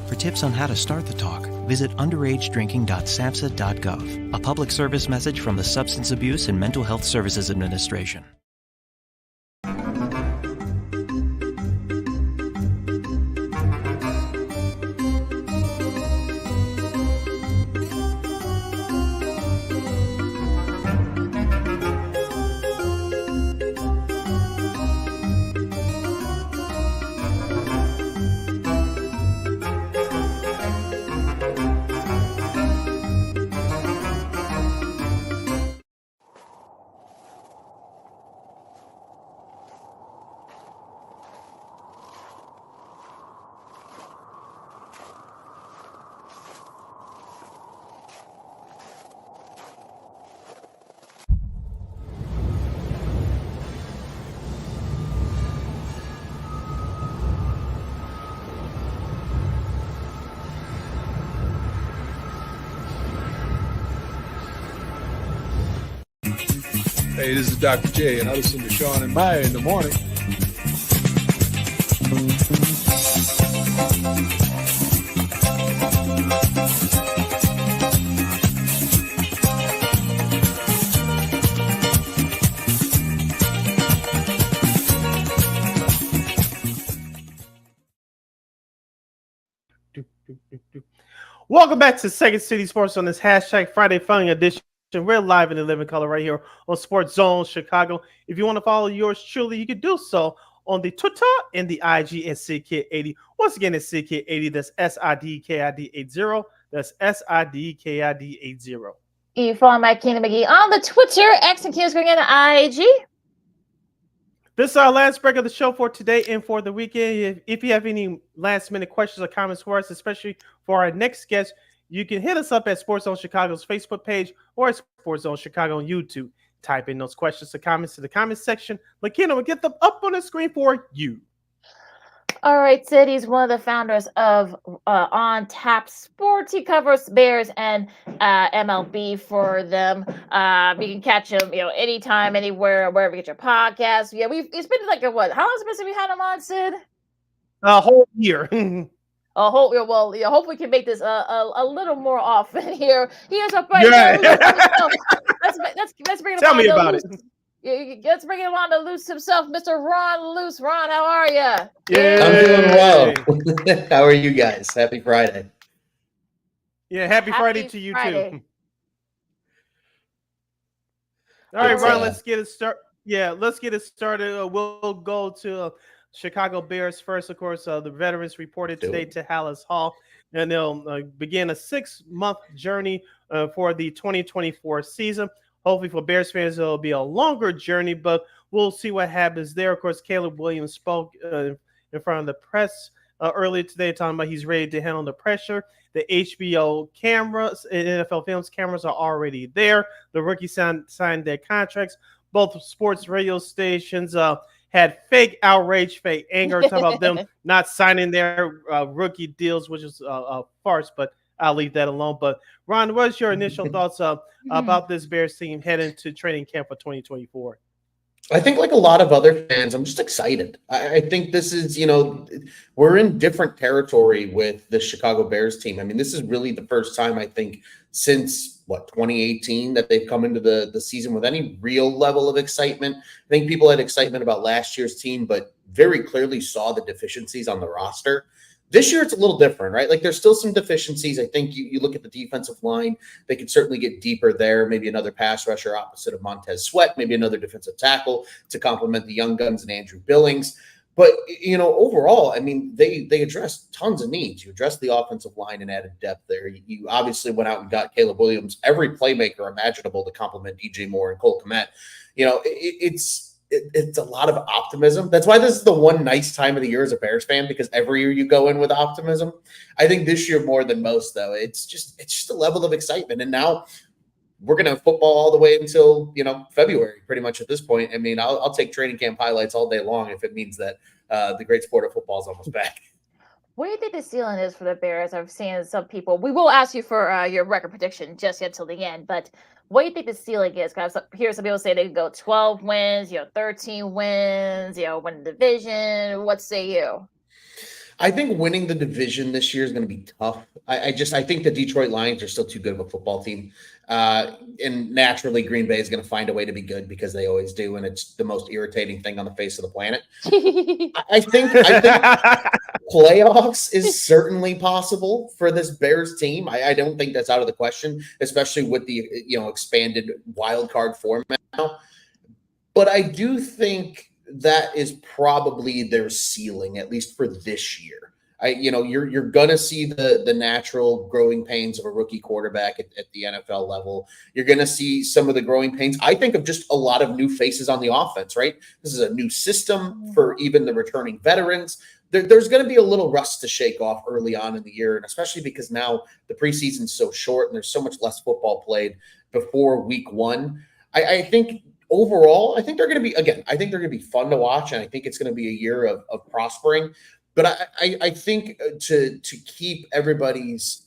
For tips on how to start the talk, visit underagedrinking.samhsa.gov, a public service message from the Substance Abuse and Mental Health Services Administration. Hey, this is Dr. J, and I listen to Sean and Maya in the morning. Welcome back to Second City Sports on this hashtag Friday Fun edition. We're live in the living color right here on Sports Zone Chicago. If you want to follow yours truly, you can do so on the Twitter and the IG at SidKid80. Once again, it's SidKid80. That's SIDKID80. That's SIDKID80. You follow Mike Keenan McGee on the Twitter, X and Q Screen and the IG. This is our last break of the show for today and for the weekend. If you have any last minute questions or comments for us, especially for our next guest, you can hit us up at Sports Zone Chicago's Facebook page or at Sports Zone Chicago on YouTube. Type in those questions or comments to the comments section. McKenna will get them up on the screen for you. All right, Sid, he's one of the founders of On Tap Sports. He covers Bears and MLB for them. You can catch him, anytime, anywhere, wherever you get your podcast. Yeah, it's been like what? How long has it been since we had him on, Sid? A whole year. Hope we can make this a little more often here. Here's a fight. Yeah. Let's bring it Tell me about it. Let's bring him on to Luce himself, Mr. Ron Luce. Ron, how are you? Yeah. I'm doing well. How are you guys? Happy Friday. Yeah, happy Friday to you Friday. too. All right, It's, Ron, let's get it started. Yeah, let's get it started. We'll go to Chicago Bears first. Of course, the veterans reported today to Hallis Hall, and they'll begin a 6-month journey for the 2024 season. Hopefully for Bears fans, it'll be a longer journey, but we'll see what happens there. Of course, Caleb Williams spoke in front of the press earlier today, talking about he's ready to handle the pressure. The HBO cameras, NFL Films cameras are already there. The rookies signed their contracts. Both sports radio stations had fake outrage, fake anger, talking about them not signing their rookie deals, which is a farce, but I'll leave that alone. But Ron, what's your initial thoughts about this Bears team heading to training camp for 2024? I think like a lot of other fans, I'm just excited. I think this is, we're in different territory with the Chicago Bears team. I mean, this is really the first time, I think, since 2018 that they've come into the season with any real level of excitement. I think people had excitement about last year's team, but very clearly saw the deficiencies on the roster. This year, it's a little different, right? Like there's still some deficiencies. I think you look at the defensive line, they could certainly get deeper there. Maybe another pass rusher opposite of Montez Sweat, maybe another defensive tackle to complement the young guns and Andrew Billings. But, overall, I mean, they addressed tons of needs. You addressed the offensive line and added depth there. You obviously went out and got Caleb Williams, every playmaker imaginable to complement DJ Moore and Cole Kmet. It's a lot of optimism. That's why this is the one nice time of the year as a Bears fan, because every year you go in with optimism. I think this year more than most, though, it's just a level of excitement. And now we're going to have football all the way until, February, pretty much at this point. I mean, I'll take training camp highlights all day long if it means that the great sport of football is almost back. What do you think the ceiling is for the Bears? I've seen some people. We will ask you for your record prediction just yet till the end, but what do you think the ceiling is? Because hear some people say they can go 12 wins, 13 wins, win the division. What say you? I think winning the division this year is going to be tough. I think the Detroit Lions are still too good of a football team. And naturally, Green Bay is going to find a way to be good because they always do. And it's the most irritating thing on the face of the planet. I think playoffs is certainly possible for this Bears team. I don't think that's out of the question, especially with the expanded wild card format now. But I do think that is probably their ceiling, at least for this year. You're gonna see the natural growing pains of a rookie quarterback at the NFL level. You're gonna see some of the growing pains, I think, of just a lot of new faces on the offense, right? This is a new system for even the returning veterans. There's going to be a little rust to shake off early on in the year, and especially because now the preseason's so short and there's so much less football played before week one. I think overall, I think they're going to be fun to watch, and I think it's going to be a year of prospering. But I think to keep everybody's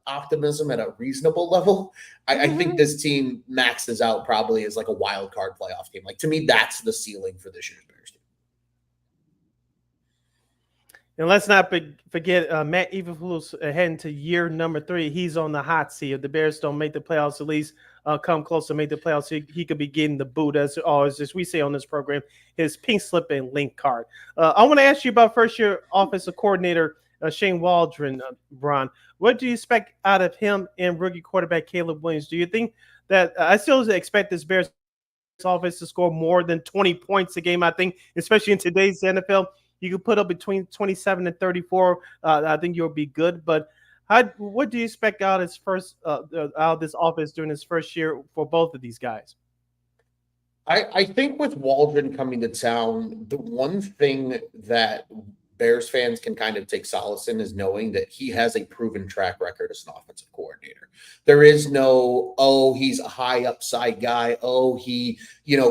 optimism at a reasonable level, I think this team maxes out probably as like a wild card playoff team. Like, to me, that's the ceiling for this year's Bears team. And let's not forget Matt Eberflus heading to year number 3. He's on the hot seat. If the Bears don't make the playoffs, at least come close to make the playoffs, he could be getting the boot, as we say on this program, his pink slip and link card. I want to ask you about first-year offensive coordinator Shane Waldron, Ron. What do you expect out of him and rookie quarterback Caleb Williams? Do you think that I still expect this Bears offense to score more than 20 points a game? I think, especially in today's NFL, you could put up between 27 and 34. I think you'll be good. But what do you expect out of this offense during his first year for both of these guys? I think with Waldron coming to town, the one thing that Bears fans can kind of take solace in is knowing that he has a proven track record as an offensive coordinator. There is no, he's a high upside guy. He,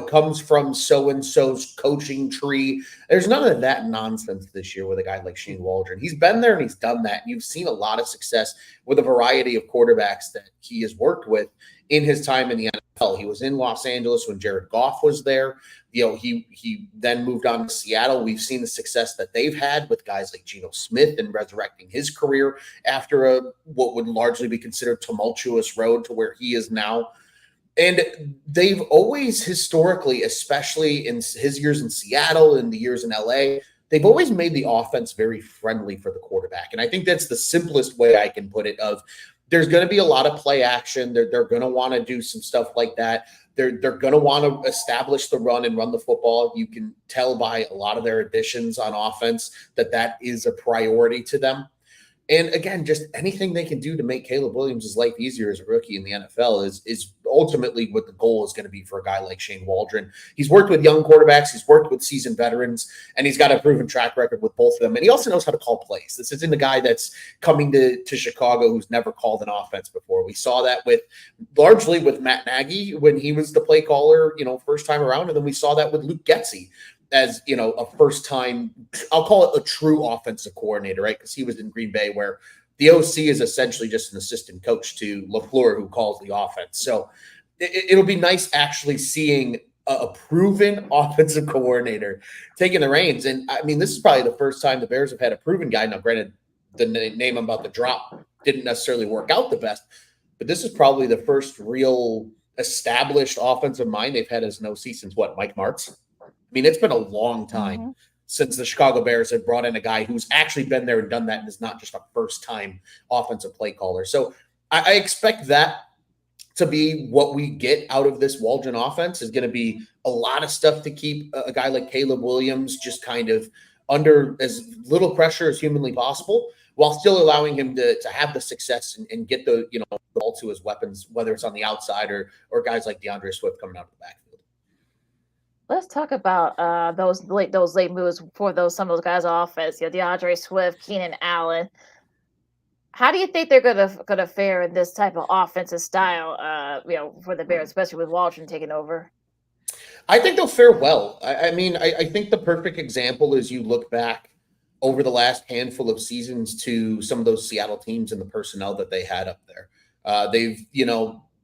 comes from so-and-so's coaching tree. There's none of that nonsense this year with a guy like Shane Waldron. He's been there and he's done that. And you've seen a lot of success with a variety of quarterbacks that he has worked with in his time in the NFL. He was in Los Angeles when Jared Goff was there. He then moved on to Seattle. We've seen the success that they've had with guys like Geno Smith and resurrecting his career after what would largely be considered tumultuous road to where he is now. And they've always historically, especially in his years in Seattle and the years in LA, they've always made the offense very friendly for the quarterback. And I think that's the simplest way I can put it of there's going to be a lot of play action. They're going to want to do some stuff like that. They're going to want to establish the run and run the football. You can tell by a lot of their additions on offense that is a priority to them. And again, just anything they can do to make Caleb Williams' life easier as a rookie in the NFL is ultimately what the goal is going to be for a guy like Shane Waldron. He's worked with young quarterbacks, he's worked with seasoned veterans, and he's got a proven track record with both of them. And he also knows how to call plays. This isn't a guy that's coming to Chicago who's never called an offense before. We saw that largely with Matt Nagy when he was the play caller, first time around. And then we saw that with Luke Getsy as, a first time, I'll call it a true offensive coordinator, right? Because he was in Green Bay where the OC is essentially just an assistant coach to LaFleur who calls the offense. So it'll be nice actually seeing a proven offensive coordinator taking the reins. And I mean, this is probably the first time the Bears have had a proven guy. Now, granted, the name I'm about to drop didn't necessarily work out the best, but this is probably the first real established offensive mind they've had as an OC since Mike Martz? I mean, it's been a long time since the Chicago Bears had brought in a guy who's actually been there and done that and is not just a first-time offensive play caller. So I expect that to be what we get out of this Waldron offense is going to be a lot of stuff to keep a guy like Caleb Williams just kind of under as little pressure as humanly possible while still allowing him to have the success and get the ball to his weapons, whether it's on the outside or guys like DeAndre Swift coming out of the backfield. Let's talk about those late moves for some of those guys on offense. DeAndre Swift, Keenan Allen. How do you think they're gonna fare in this type of offensive style? For the Bears, especially with Waldron taking over. I think they'll fare well. I mean, I think the perfect example is you look back over the last handful of seasons to some of those Seattle teams and the personnel that they had up there.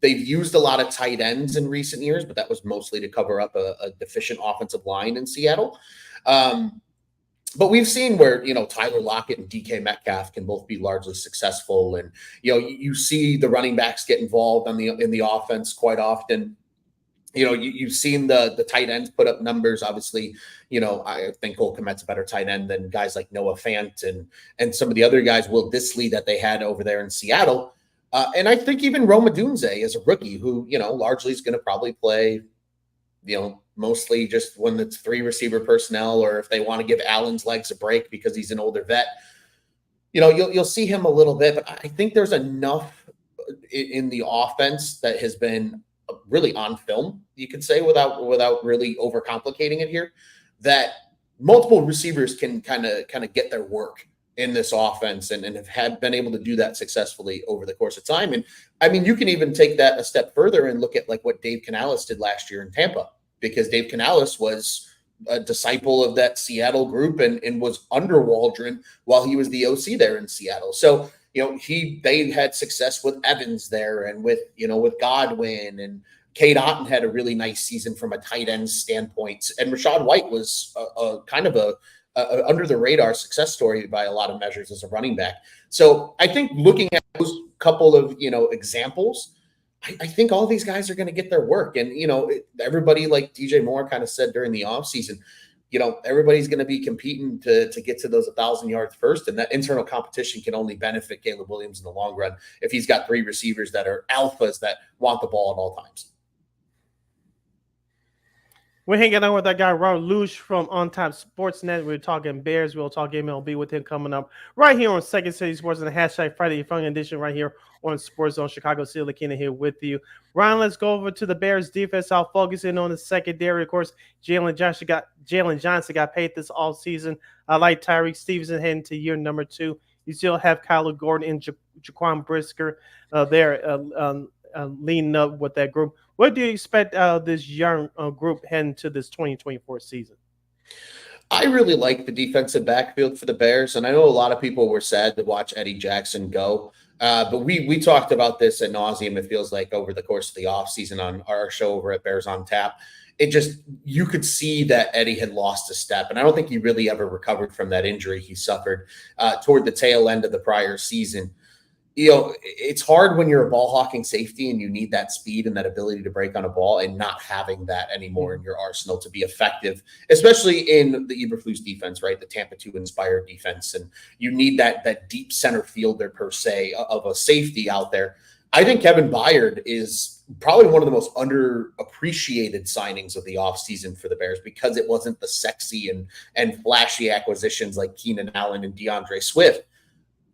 They've used a lot of tight ends in recent years, but that was mostly to cover up a deficient offensive line in Seattle. But we've seen where, Tyler Lockett and DK Metcalf can both be largely successful. And, you see the running backs get involved in the offense quite often. You've seen the tight ends put up numbers. Obviously, I think Cole Kmet's a better tight end than guys like Noah Fant and some of the other guys, Will Dissly, that they had over there in Seattle. And I think even Rome Odunze as a rookie who, largely is going to probably play, mostly just when it's 3 receiver personnel, or if they want to give Allen's legs a break because he's an older vet, you'll see him a little bit, but I think there's enough in the offense that has been really on film, you could say, without really overcomplicating it here, that multiple receivers can kind of get their work in this offense and have been able to do that successfully over the course of time. And I mean, you can even take that a step further and look at like what Dave Canales did last year in Tampa, because Dave Canales was a disciple of that Seattle group and was under Waldron while he was the OC there in Seattle. So, they had success with Evans there and with Godwin, and Cade Otton had a really nice season from a tight end standpoint. And Rachaad White was a kind of a under the radar success story by a lot of measures as a running back. So I think looking at those couple of, examples, I think all these guys are going to get their work. And, everybody, like DJ Moore kind of said during the offseason, everybody's going to be competing to get to those 1,000 yards first. And that internal competition can only benefit Caleb Williams in the long run if he's got 3 receivers that are alphas that want the ball at all times. We're hanging out with that guy, Robert Luce from On Time Sportsnet. We're talking Bears. We'll talk MLB with him coming up right here on Second City Sports and the hashtag Friday Fun Edition right here on Sports Zone Chicago. Celia Keenan here with you. Ryan, let's go over to the Bears defense. I'll focus in on the secondary. Of course, Jalen Johnson got paid this all season. I like Tyreek Stevenson heading to year number 2. You still have Kyler Gordon and Jaquan Brisker there leading up with that group. What do you expect out of this young group heading to this 2024 season? I really like the defensive backfield for the Bears, and I know a lot of people were sad to watch Eddie Jackson go. But we talked about this ad nauseum, it feels like, over the course of the offseason on our show over at Bears on Tap. You could see that Eddie had lost a step, and I don't think he really ever recovered from that injury he suffered toward the tail end of the prior season. it's hard when you're a ball hawking safety and you need that speed and that ability to break on a ball, and not having that anymore in your arsenal to be effective, especially in the Eberflus defense, right? The Tampa 2 inspired defense. And you need that deep center fielder per se of a safety out there. I think Kevin Byard is probably one of the most underappreciated signings of the offseason for the Bears, because it wasn't the sexy and flashy acquisitions like Keenan Allen and DeAndre Swift.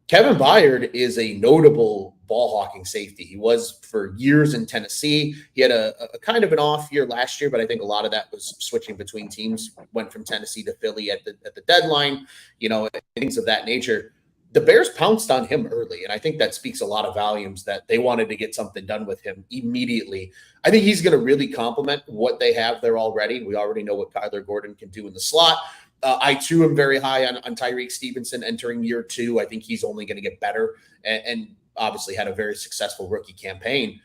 Kevin Byard is a notable ball hawking safety. He was for years in Tennessee. He had a kind of an off year last year, but I think a lot of that was switching between teams. Went from Tennessee to Philly at the deadline, things of that nature. The Bears pounced on him early, and I think that speaks a lot of volumes that they wanted to get something done with him immediately. I think he's going to really complement what they have there already. We already know what Kyler Gordon can do in the slot. I, too, am very high on Tyreek Stevenson entering year 2. I think he's only going to get better, and obviously had a very successful rookie campaign.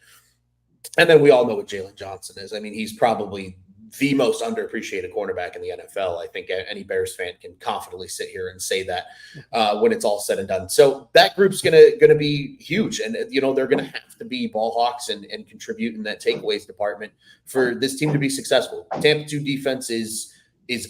And then we all know what Jalen Johnson is. I mean, he's probably the most underappreciated cornerback in the NFL. I think any Bears fan can confidently sit here and say that when it's all said and done. So that group's gonna be huge, and they're gonna have to be ball hawks and contribute in that takeaways department for this team to be successful. Tampa 2 defense is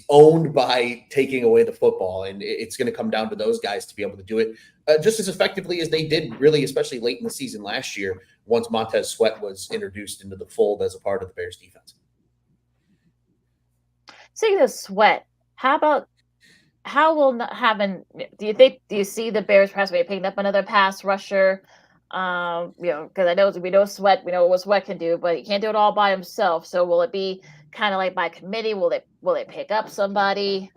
owned by taking away the football, and it's going to come down to those guys to be able to do it just as effectively as they did, really, especially late in the season last year once Montez Sweat was introduced into the fold as a part of the Bears defense. Speaking of Sweat, do you see the Bears perhaps maybe picking up another pass rusher? Because we know Sweat, we know what Sweat can do, but he can't do it all by himself. So will it be kind of like by committee? Will they pick up somebody?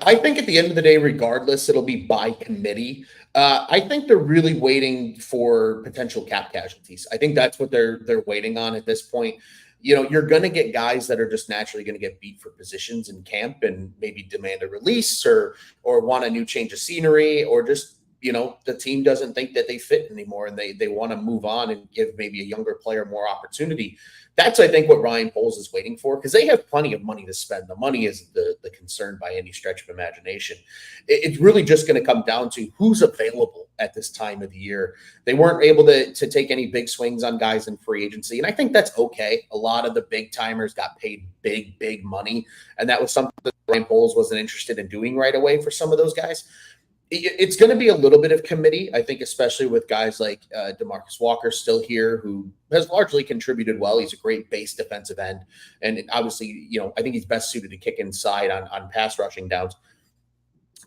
I think at the end of the day, regardless, it'll be by committee. I think they're really waiting for potential cap casualties. I think that's what they're waiting on at this point. You're going to get guys that are just naturally going to get beat for positions in camp and maybe demand a release or want a new change of scenery, or just the team doesn't think that they fit anymore and they want to move on and give maybe a younger player more opportunity. That's, I think, what Ryan Poles is waiting for, because they have plenty of money to spend. The money isn't the concern by any stretch of imagination. It's really just going to come down to who's available at this time of the year. They weren't able to take any big swings on guys in free agency, and I think that's okay. A lot of the big timers got paid big money, and that was something that Ryan Poles wasn't interested in doing right away for some of those guys. It's going to be a little bit of committee, I think, especially with guys like DeMarcus Walker still here, who has largely contributed well. He's a great base defensive end. And obviously, I think he's best suited to kick inside on pass rushing downs.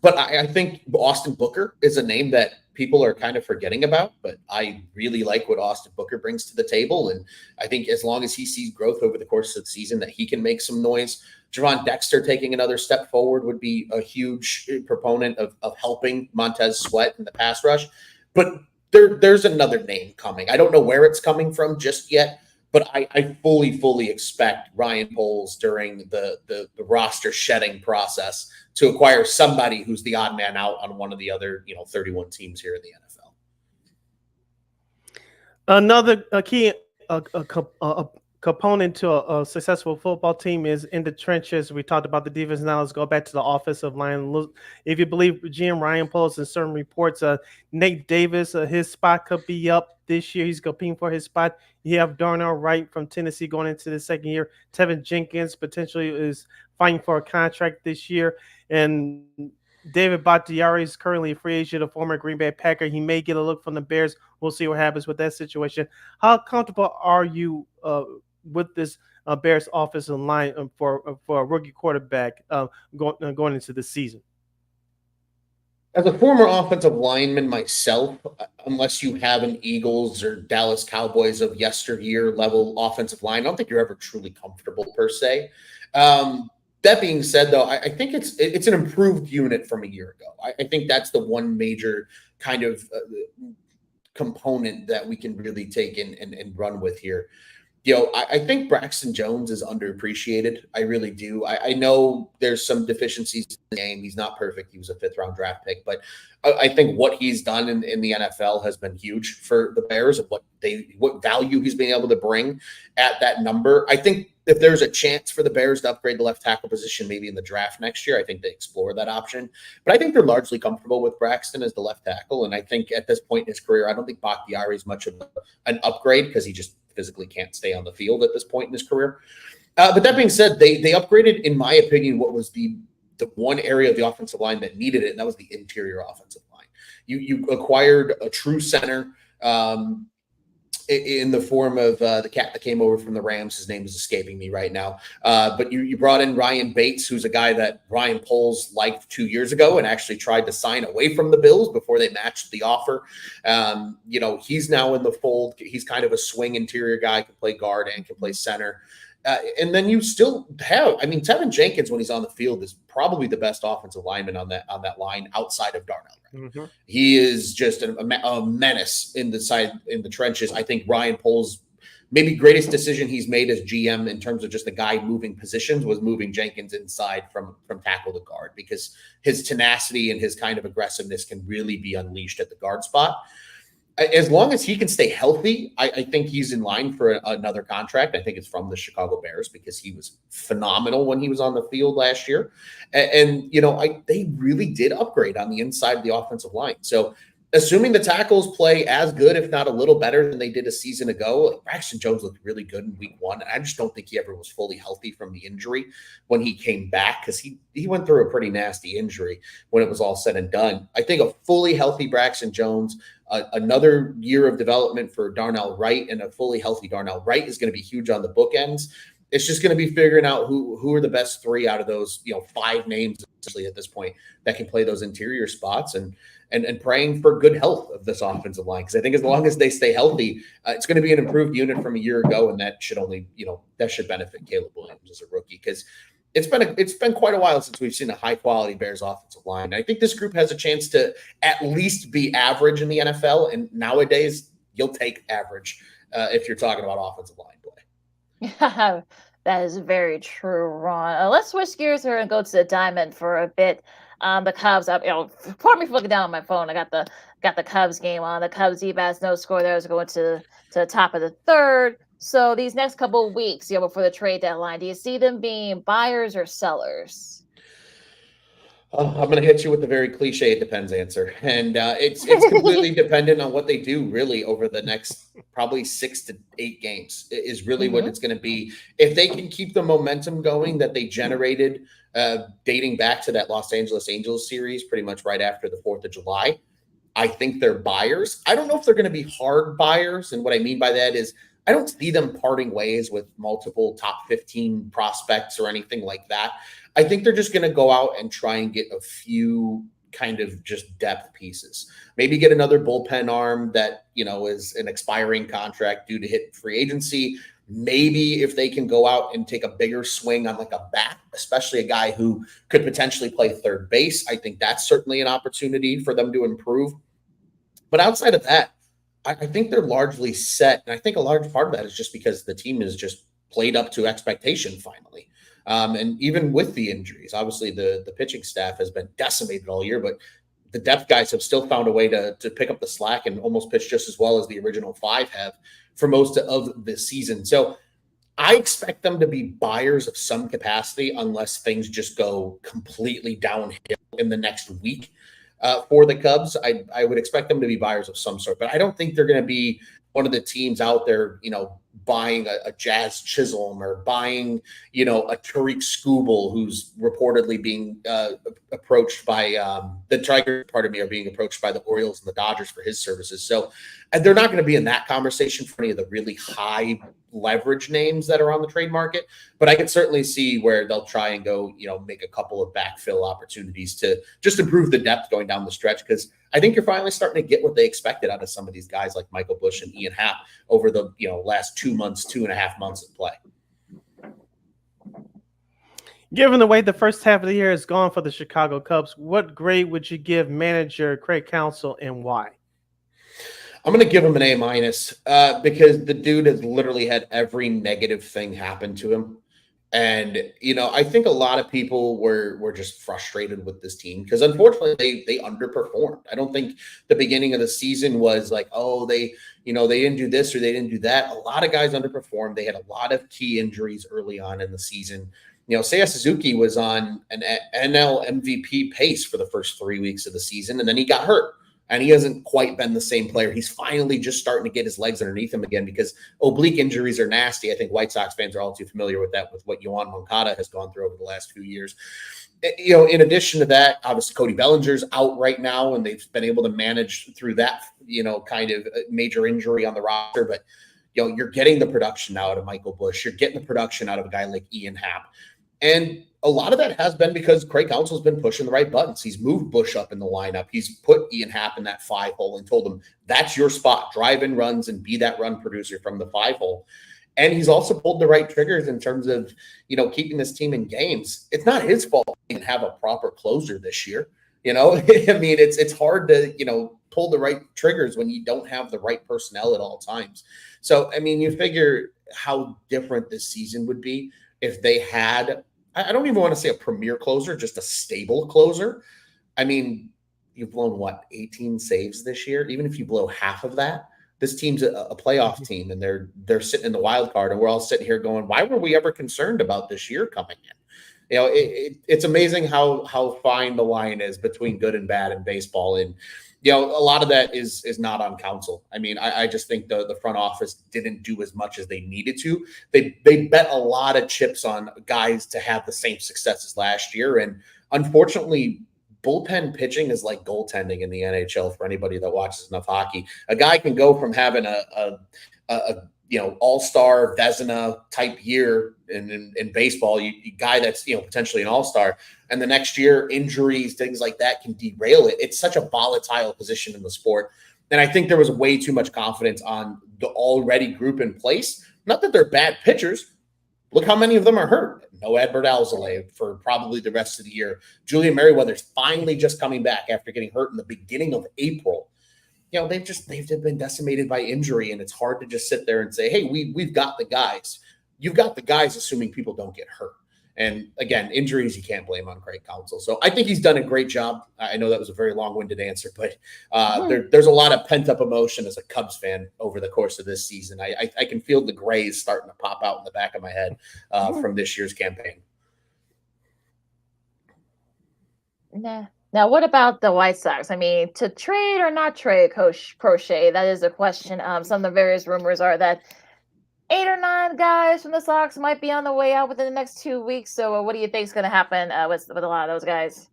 But I think Austin Booker is a name that people are kind of forgetting about, but I really like what Austin Booker brings to the table. And I think as long as he sees growth over the course of the season, that he can make some noise. Javon Dexter taking another step forward would be a huge proponent of helping Montez Sweat in the pass rush. But there's another name coming. I don't know where it's coming from just yet, but I fully expect Ryan Poles during the roster shedding process to acquire somebody who's the odd man out on one of the other 31 teams here in the NFL. Another key component to a successful football team is in the trenches. We talked about the defense. Now let's go back to the offensive line. If you believe GM Ryan Poles in certain reports, Nate Davis, his spot could be up this year. He's competing for his spot. You have Darnell Wright from Tennessee going into the second year. Tevin Jenkins potentially is fighting for a contract this year. And David Bakhtiari is currently a free agent, a former Green Bay Packer. He may get a look from the Bears. We'll see what happens with that situation. How comfortable are you with this Bears offensive line for a rookie quarterback going into the season? As a former offensive lineman myself, unless you have an Eagles or Dallas Cowboys of yesteryear level offensive line, I don't think you're ever truly comfortable per se. That being said, though, I think it's an improved unit from a year ago. I think that's the one major kind of component that we can really take and run with here. I think Braxton Jones is underappreciated. I really do. I know there's some deficiencies in the game. He's not perfect. He was a 5th-round draft pick. But I think what he's done in the NFL has been huge for the Bears, of what value he's been able to bring at that number. I think if there's a chance for the Bears to upgrade the left tackle position, maybe in the draft next year, I think they explore that option. But I think they're largely comfortable with Braxton as the left tackle. And I think at this point in his career, I don't think Bakhtiari is much of an upgrade because he just physically can't stay on the field at this point in his career. But that being said, they upgraded, in my opinion, what was the one area of the offensive line that needed it, and that was the interior offensive line. You acquired a true center in the form of the cat that came over from the Rams. His name is escaping me right now. But you brought in Ryan Bates, who's a guy that Ryan Poles liked 2 years ago and actually tried to sign away from the Bills before they matched the offer. He's now in the fold. He's kind of a swing interior guy, can play guard and can play center. And then you still have, Tevin Jenkins, when he's on the field, is probably the best offensive lineman on that line outside of Darnell. Mm-hmm. He is just a menace in the trenches. I think Ryan Poles' maybe greatest decision he's made as GM in terms of just the guy moving positions was moving Jenkins inside from tackle to guard, because his tenacity and his kind of aggressiveness can really be unleashed at the guard spot. As long as he can stay healthy, I think he's in line for another contract. I think it's from the Chicago Bears because he was phenomenal when he was on the field last year. And they really did upgrade on the inside of the offensive line. So assuming the tackles play as good, if not a little better than they did a season ago, Braxton Jones looked really good in week 1. And I just don't think he ever was fully healthy from the injury when he came back, because he went through a pretty nasty injury when it was all said and done. I think a fully healthy Braxton Jones, another year of development for Darnell Wright, and a fully healthy Darnell Wright is going to be huge on the bookends. It's just going to be figuring out who are the best 3 out of those 5 names essentially at this point that can play those interior spots, and praying for good health of this offensive line, because I think as long as they stay healthy, it's going to be an improved unit from a year ago, and that should only that should benefit Caleb Williams as a rookie, because it's been quite a while since we've seen a high quality Bears offensive line. And I think this group has a chance to at least be average in the NFL. And nowadays, you'll take average if you're talking about offensive line play. Yeah, that is very true, Ron. Let's switch gears here and go to the diamond for a bit. The Cubs, pardon me for looking down on my phone. I got the Cubs game on. The Cubs Ebas no score there is going to the top of the 3rd. So these next couple of weeks, before the trade deadline, do you see them being buyers or sellers? I'm going to hit you with the very cliche, it depends answer. And it's completely dependent on what they do really over the next probably 6 to 8 games is really what it's going to be. If they can keep the momentum going that they generated dating back to that Los Angeles Angels series pretty much right after the 4th of July, I think they're buyers. I don't know if they're going to be hard buyers. And what I mean by that is I don't see them parting ways with multiple top 15 prospects or anything like that. I think they're just going to go out and try and get a few kind of just depth pieces. Maybe get another bullpen arm that, is an expiring contract due to hit free agency. Maybe if they can go out and take a bigger swing on like a bat, especially a guy who could potentially play third base, I think that's certainly an opportunity for them to improve. But outside of that, I think they're largely set. And I think a large part of that is just because the team is just played up to expectation finally. And even with the injuries, obviously the pitching staff has been decimated all year, but the depth guys have still found a way to pick up the slack and almost pitch just as well as the original 5 have for most of the season. So I expect them to be buyers of some capacity unless things just go completely downhill in the next week. For the Cubs, I would expect them to be buyers of some sort, but I don't think they're going to be one of the teams out there, buying a Jazz Chisholm or buying, a Tariq Skubal, who's reportedly being approached by the Tigers, are being approached by the Orioles and the Dodgers for his services. So they're not going to be in that conversation for any of the really high leverage names that are on the trade market. But I could certainly see where they'll try and go, make a couple of backfill opportunities to just improve the depth going down the stretch, because I think you're finally starting to get what they expected out of some of these guys like Michael Busch and Ian Happ over the last 2.5 months of play. Given the way the first half of the year has gone for the Chicago Cubs, what grade would you give manager Craig Counsell and why? I'm going to give him an A- because the dude has literally had every negative thing happen to him. And, I think a lot of people were just frustrated with this team because unfortunately they underperformed. I don't think the beginning of the season was like, oh, they didn't do this or they didn't do that. A lot of guys underperformed. They had a lot of key injuries early on in the season. Seiya Suzuki was on an NL MVP pace for the first 3 weeks of the season, and then he got hurt. And he hasn't quite been the same player. He's finally just starting to get his legs underneath him again because oblique injuries are nasty. I think White Sox fans are all too familiar with that, with what Yoan Moncada has gone through over the last few years. In addition to that, obviously Cody Bellinger's out right now, and they've been able to manage through that, kind of major injury on the roster. But, you're getting the production out of Michael Busch. You're getting the production out of a guy like Ian Happ. And a lot of that has been because Craig Counsell's been pushing the right buttons. He's moved Busch up in the lineup. He's put Ian Happ in that 5-hole and told him, that's your spot. Drive in runs and be that run producer from the 5-hole. And he's also pulled the right triggers in terms of, keeping this team in games. It's not his fault he didn't have a proper closer this year. I mean, it's hard to, pull the right triggers when you don't have the right personnel at all times. So, I mean, you figure how different this season would be if they had, I don't even want to say a premier closer, just a stable closer. I mean, you've blown 18 saves this year. Even if you blow half of that, this team's a playoff team, and they're sitting in the wild card, and we're all sitting here going, why were we ever concerned about this year coming in? It's amazing how fine the line is between good and bad in baseball. And, a lot of that is not on Counsell. I mean, I just think the front office didn't do as much as they needed to. They bet a lot of chips on guys to have the same success as last year. And unfortunately, bullpen pitching is like goaltending in the NHL for anybody that watches enough hockey. A guy can go from having a all-star Vezina type year in baseball, you guy that's, potentially an all-star, and the next year injuries, things like that can derail it. It's such a volatile position in the sport. And I think there was way too much confidence on the already group in place. Not that they're bad pitchers. Look how many of them are hurt. No Adbert Alzolay for probably the rest of the year. Julian Merriweather's finally just coming back after getting hurt in the beginning of April. They've been decimated by injury, and it's hard to just sit there and say, hey, we've got the guys. You've got the guys, assuming people don't get hurt. And again, injuries you can't blame on Craig Counsell. So I think he's done a great job. I know that was a very long-winded answer, but there's a lot of pent-up emotion as a Cubs fan over the course of this season. I can feel the grays starting to pop out in the back of my head from this year's campaign. Nah. Now, what about the White Sox? I mean, to trade or not trade Coach Crochet? That is a question. Some of the various rumors are that 8 or 9 guys from the Sox might be on the way out within the next 2 weeks. So what do you think is going to happen with a lot of those guys?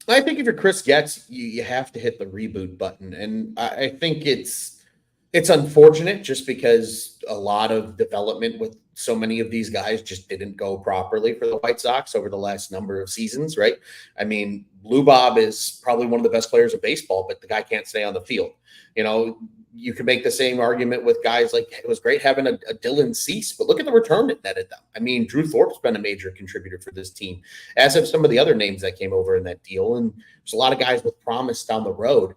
I think if you're Chris Getz, you have to hit the reboot button. And I think it's unfortunate just because a lot of development with so many of these guys just didn't go properly for the White Sox over the last number of seasons, right? I mean, Lou Bob is probably one of the best players of baseball, but the guy can't stay on the field. You could make the same argument with guys like it was great having a Dylan Cease, but look at the return it netted them. I mean, Drew Thorpe's been a major contributor for this team, as have some of the other names that came over in that deal. And there's a lot of guys with promise down the road.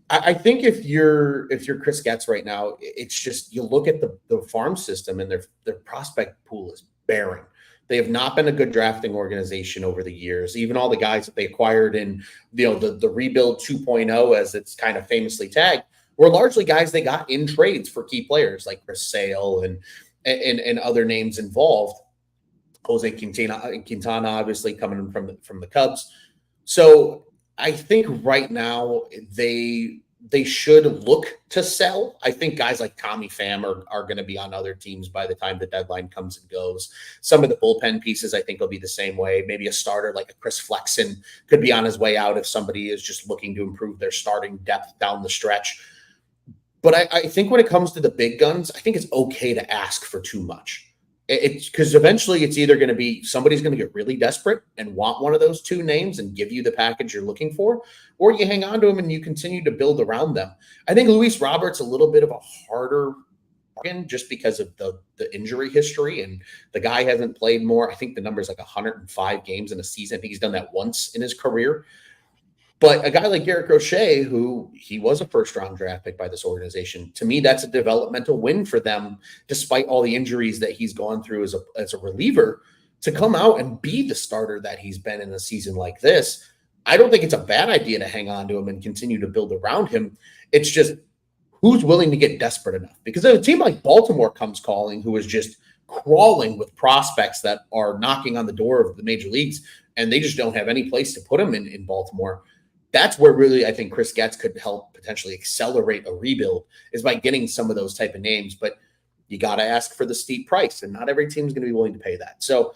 I think if you're Chris Getz right now, it's just you look at the farm system and their prospect pool is barren. They have not been a good drafting organization over the years. Even all the guys that they acquired in the rebuild 2.0, as it's kind of famously tagged, were largely guys they got in trades for key players like Chris Sale and other names involved. Jose Quintana obviously coming from the Cubs. So I think right now they should look to sell. I think guys like Tommy Pham are going to be on other teams by the time the deadline comes and goes. Some of the bullpen pieces I think will be the same way. Maybe a starter like a Chris Flexen could be on his way out if somebody is just looking to improve their starting depth down the stretch. But I think when it comes to the big guns, I think it's okay to ask for too much. It's because eventually it's either going to be somebody's going to get really desperate and want one of those two names and give you the package you're looking for, or you hang on to them and you continue to build around them. I think Luis Roberts a little bit of a harder bargain just because of the injury history, and the guy hasn't played more. I think the number is like 105 games in a season. I think he's done that once in his career. But a guy like Garrett Crochet, who he was a first-round draft pick by this organization, to me, that's a developmental win for them, despite all the injuries that he's gone through as a reliever. to come out and be the starter that he's been in a season like this, I don't think it's a bad idea to hang on to him and continue to build around him. It's just who's willing to get desperate enough? Because if a team like Baltimore comes calling, who is just crawling with prospects that are knocking on the door of the major leagues, and they just don't have any place to put them in Baltimore, that's where really I think Chris Getz could help potentially accelerate a rebuild, is by getting some of those type of names. But you got to ask for the steep price, and not every team is going to be willing to pay that. So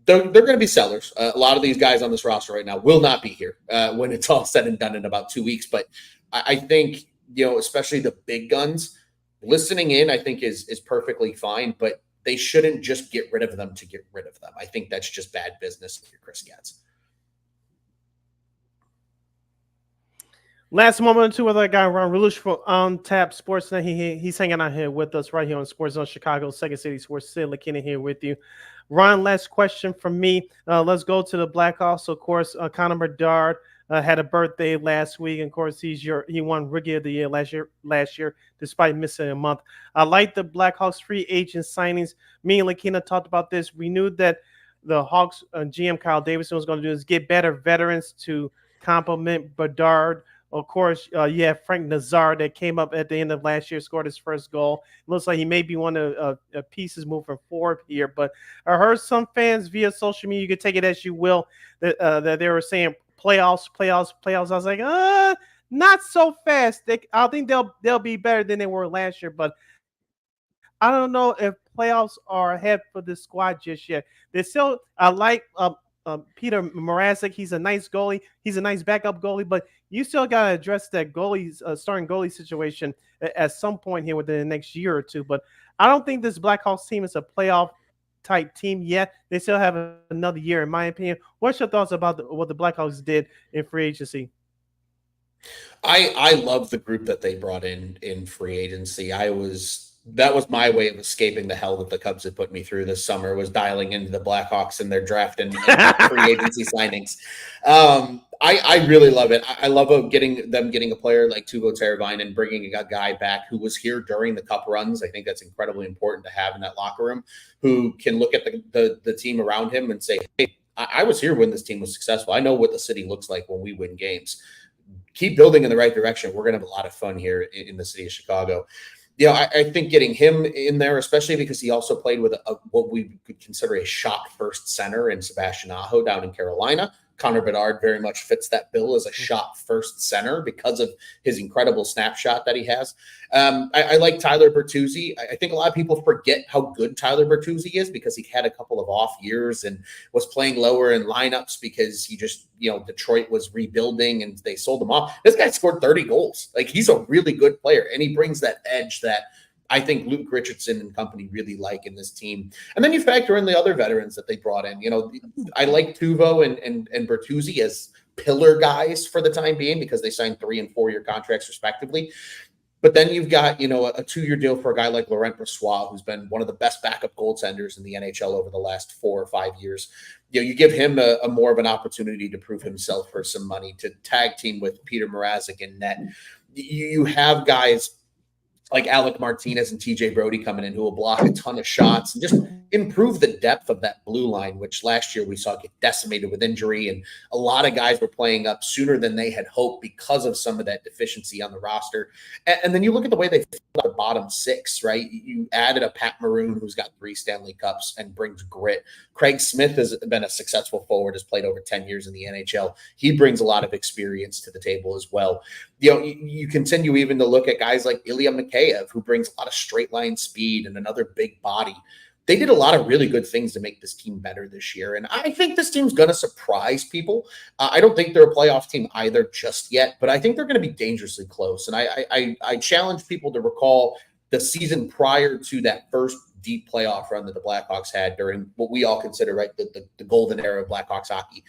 they're going to be sellers. A lot of these guys on this roster right now will not be here when it's all said and done in about 2 weeks. But I think, especially the big guns, listening in, I think is perfectly fine, but they shouldn't just get rid of them to get rid of them. I think that's just bad business if you're Chris Getz. Last moment or two with our guy Ron Relush for Tap Sportsnet. He's hanging out here with us right here on Sports Zone Chicago, Second City Sports. Sid McKinney here with you. Ron, last question from me. Let's go to the Blackhawks. Of course, Connor Bedard had a birthday last week. And of course, he won Rookie of the Year last year, despite missing a month. I like the Blackhawks free agent signings. Me and Lakina talked about this. We knew that the Hawks GM Kyle Davidson was going to do is get better veterans to complement Bedard. Of course, you have Frank Nazar that came up at the end of last year, scored his first goal. It looks like he may be one of pieces moving forward here. But I heard some fans via social media, you can take it as you will, that they were saying playoffs. I was like, not so fast. I think they'll be better than they were last year. But I don't know if playoffs are ahead for this squad just yet. I like Peter Mrazek. He's a nice goalie. He's a nice backup goalie, but you still got to address that starting goalie situation at some point here within the next year or two. But I don't think this Blackhawks team is a playoff type team yet. They still have another year, in my opinion. What's your thoughts about what the Blackhawks did in free agency? I love the group that they brought in free agency. That was my way of escaping the hell that the Cubs had put me through this summer, was dialing into the Blackhawks and their draft and free agency signings. I really love it. I love getting a player like Teuvo Teravainen and bringing a guy back who was here during the Cup runs. I think that's incredibly important to have in that locker room, who can look at the team around him and say, hey, I was here when this team was successful. I know what the city looks like when we win games. Keep building in the right direction. We're going to have a lot of fun here in the city of Chicago. I think getting him in there, especially because he also played with what we could consider a shot first center in Sebastian Aho down in Carolina. Connor Bedard very much fits that bill as a shot first center because of his incredible snapshot that he has. I like Tyler Bertuzzi. I think a lot of people forget how good Tyler Bertuzzi is because he had a couple of off years and was playing lower in lineups because he just, Detroit was rebuilding and they sold him off. This guy scored 30 goals. Like, he's a really good player, and he brings that edge that I think Luke Richardson and company really like in this team. And then you factor in the other veterans that they brought in. I like Teuvo and Bertuzzi as pillar guys for the time being because they signed 3 and 4 year contracts respectively. But then you've got, a 2-year deal for a guy like Laurent Brossoit, who's been one of the best backup goaltenders in the NHL over the last 4 or 5 years. You give him a more of an opportunity to prove himself for some money, to tag team with Peter Mrazek in net. You have guys like Alec Martinez and TJ Brody coming in who will block a ton of shots and just improve the depth of that blue line, which last year we saw get decimated with injury. And a lot of guys were playing up sooner than they had hoped because of some of that deficiency on the roster. And then you look at the way they filled the bottom 6, right? You added a Pat Maroon who's got 3 Stanley Cups and brings grit. Craig Smith has been a successful forward, has played over 10 years in the NHL. He brings a lot of experience to the table as well. You continue even to look at guys like Ilya Mikheyev, who brings a lot of straight line speed and another big body. They did a lot of really good things to make this team better this year. And I think this team's going to surprise people. I don't think they're a playoff team either just yet, but I think they're going to be dangerously close. And I challenge people to recall the season prior to that first deep playoff run that the Blackhawks had during what we all consider, right, the golden era of Blackhawks hockey.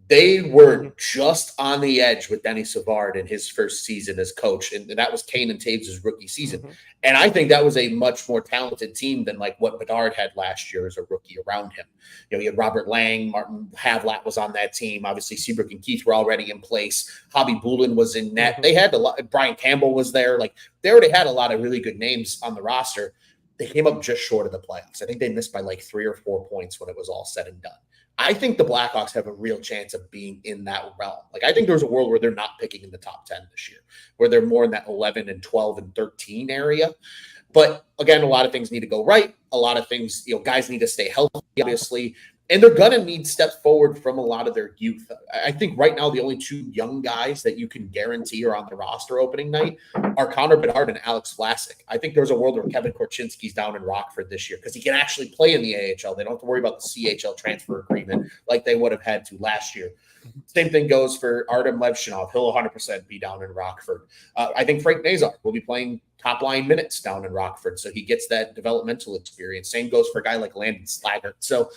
They were just on the edge with Denny Savard in his first season as coach, and that was Kane and Taves' rookie season. And I think that was a much more talented team than like what Bedard had last year as a rookie around him. You had Robert Lang, Martin Havlat was on that team. Obviously, Seabrook and Keith were already in place. Hobby Bulin was in net. They had a lot. Brian Campbell was there. Like, they already had a lot of really good names on the roster. they came up just short of the playoffs. I think they missed by like 3 or 4 points when it was all said and done. I think the Blackhawks have a real chance of being in that realm. Like, I think there's a world where they're not picking in the top 10 this year, where they're more in that 11 and 12 and 13 area. But again, a lot of things need to go right. A lot of things, guys need to stay healthy, obviously. And they're going to need steps forward from a lot of their youth. I think right now the only 2 young guys that you can guarantee are on the roster opening night are Connor Bedard and Alex Vlasic. I think there's a world where Kevin Korchinski's down in Rockford this year because he can actually play in the AHL. They don't have to worry about the CHL transfer agreement like they would have had to last year. Same thing goes for Artem Levshinov. He'll 100% be down in Rockford. I think Frank Nazar will be playing top-line minutes down in Rockford, so he gets that developmental experience. Same goes for a guy like Landon Slaggert. So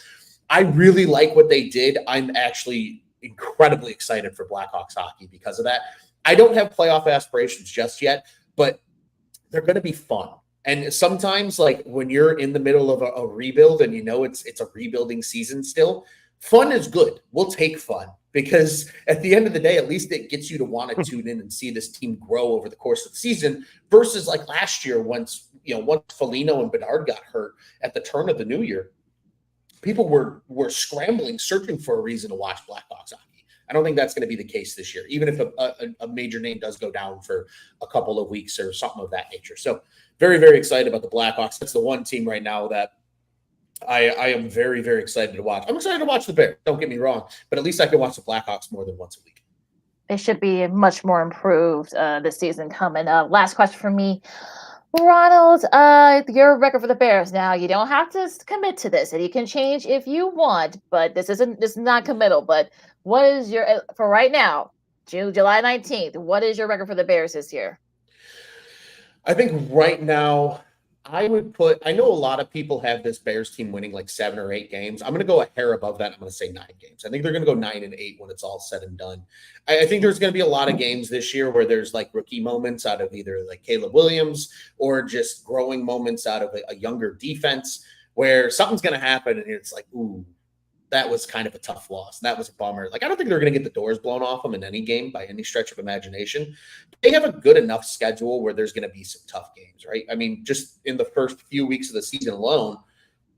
I really like what they did. I'm actually incredibly excited for Blackhawks hockey because of that. I don't have playoff aspirations just yet, but they're going to be fun. And sometimes, like when you're in the middle of a rebuild and it's a rebuilding season still, fun is good. We'll take fun because at the end of the day, at least it gets you to want to tune in and see this team grow over the course of the season versus like last year once Foligno and Bedard got hurt at the turn of the new year. People were scrambling, searching for a reason to watch Blackhawks hockey. I don't think that's going to be the case this year, even if a major name does go down for a couple of weeks or something of that nature. So very, very excited about the Blackhawks. That's the one team right now that I am very, very excited to watch. I'm excited to watch the Bears, don't get me wrong, but at least I can watch the Blackhawks more than once a week. They should be much more improved this season coming up. Last question for me. Ronald, your record for the Bears. Now, you don't have to commit to this, and you can change if you want, but this is not committal. But what is for right now, July 19th, what is your record for the Bears this year? I think right now, I know a lot of people have this Bears team winning like 7 or 8 games. I'm going to go a hair above that. I'm going to say 9 games. I think they're going to go 9-8 when it's all said and done. I think there's going to be a lot of games this year where there's like rookie moments out of either like Caleb Williams or just growing moments out of a younger defense where something's going to happen and it's like, ooh, that was kind of a tough loss. That was a bummer. Like, I don't think they're going to get the doors blown off them in any game by any stretch of imagination. They have a good enough schedule where there's going to be some tough games, right? I mean, just in the first few weeks of the season alone,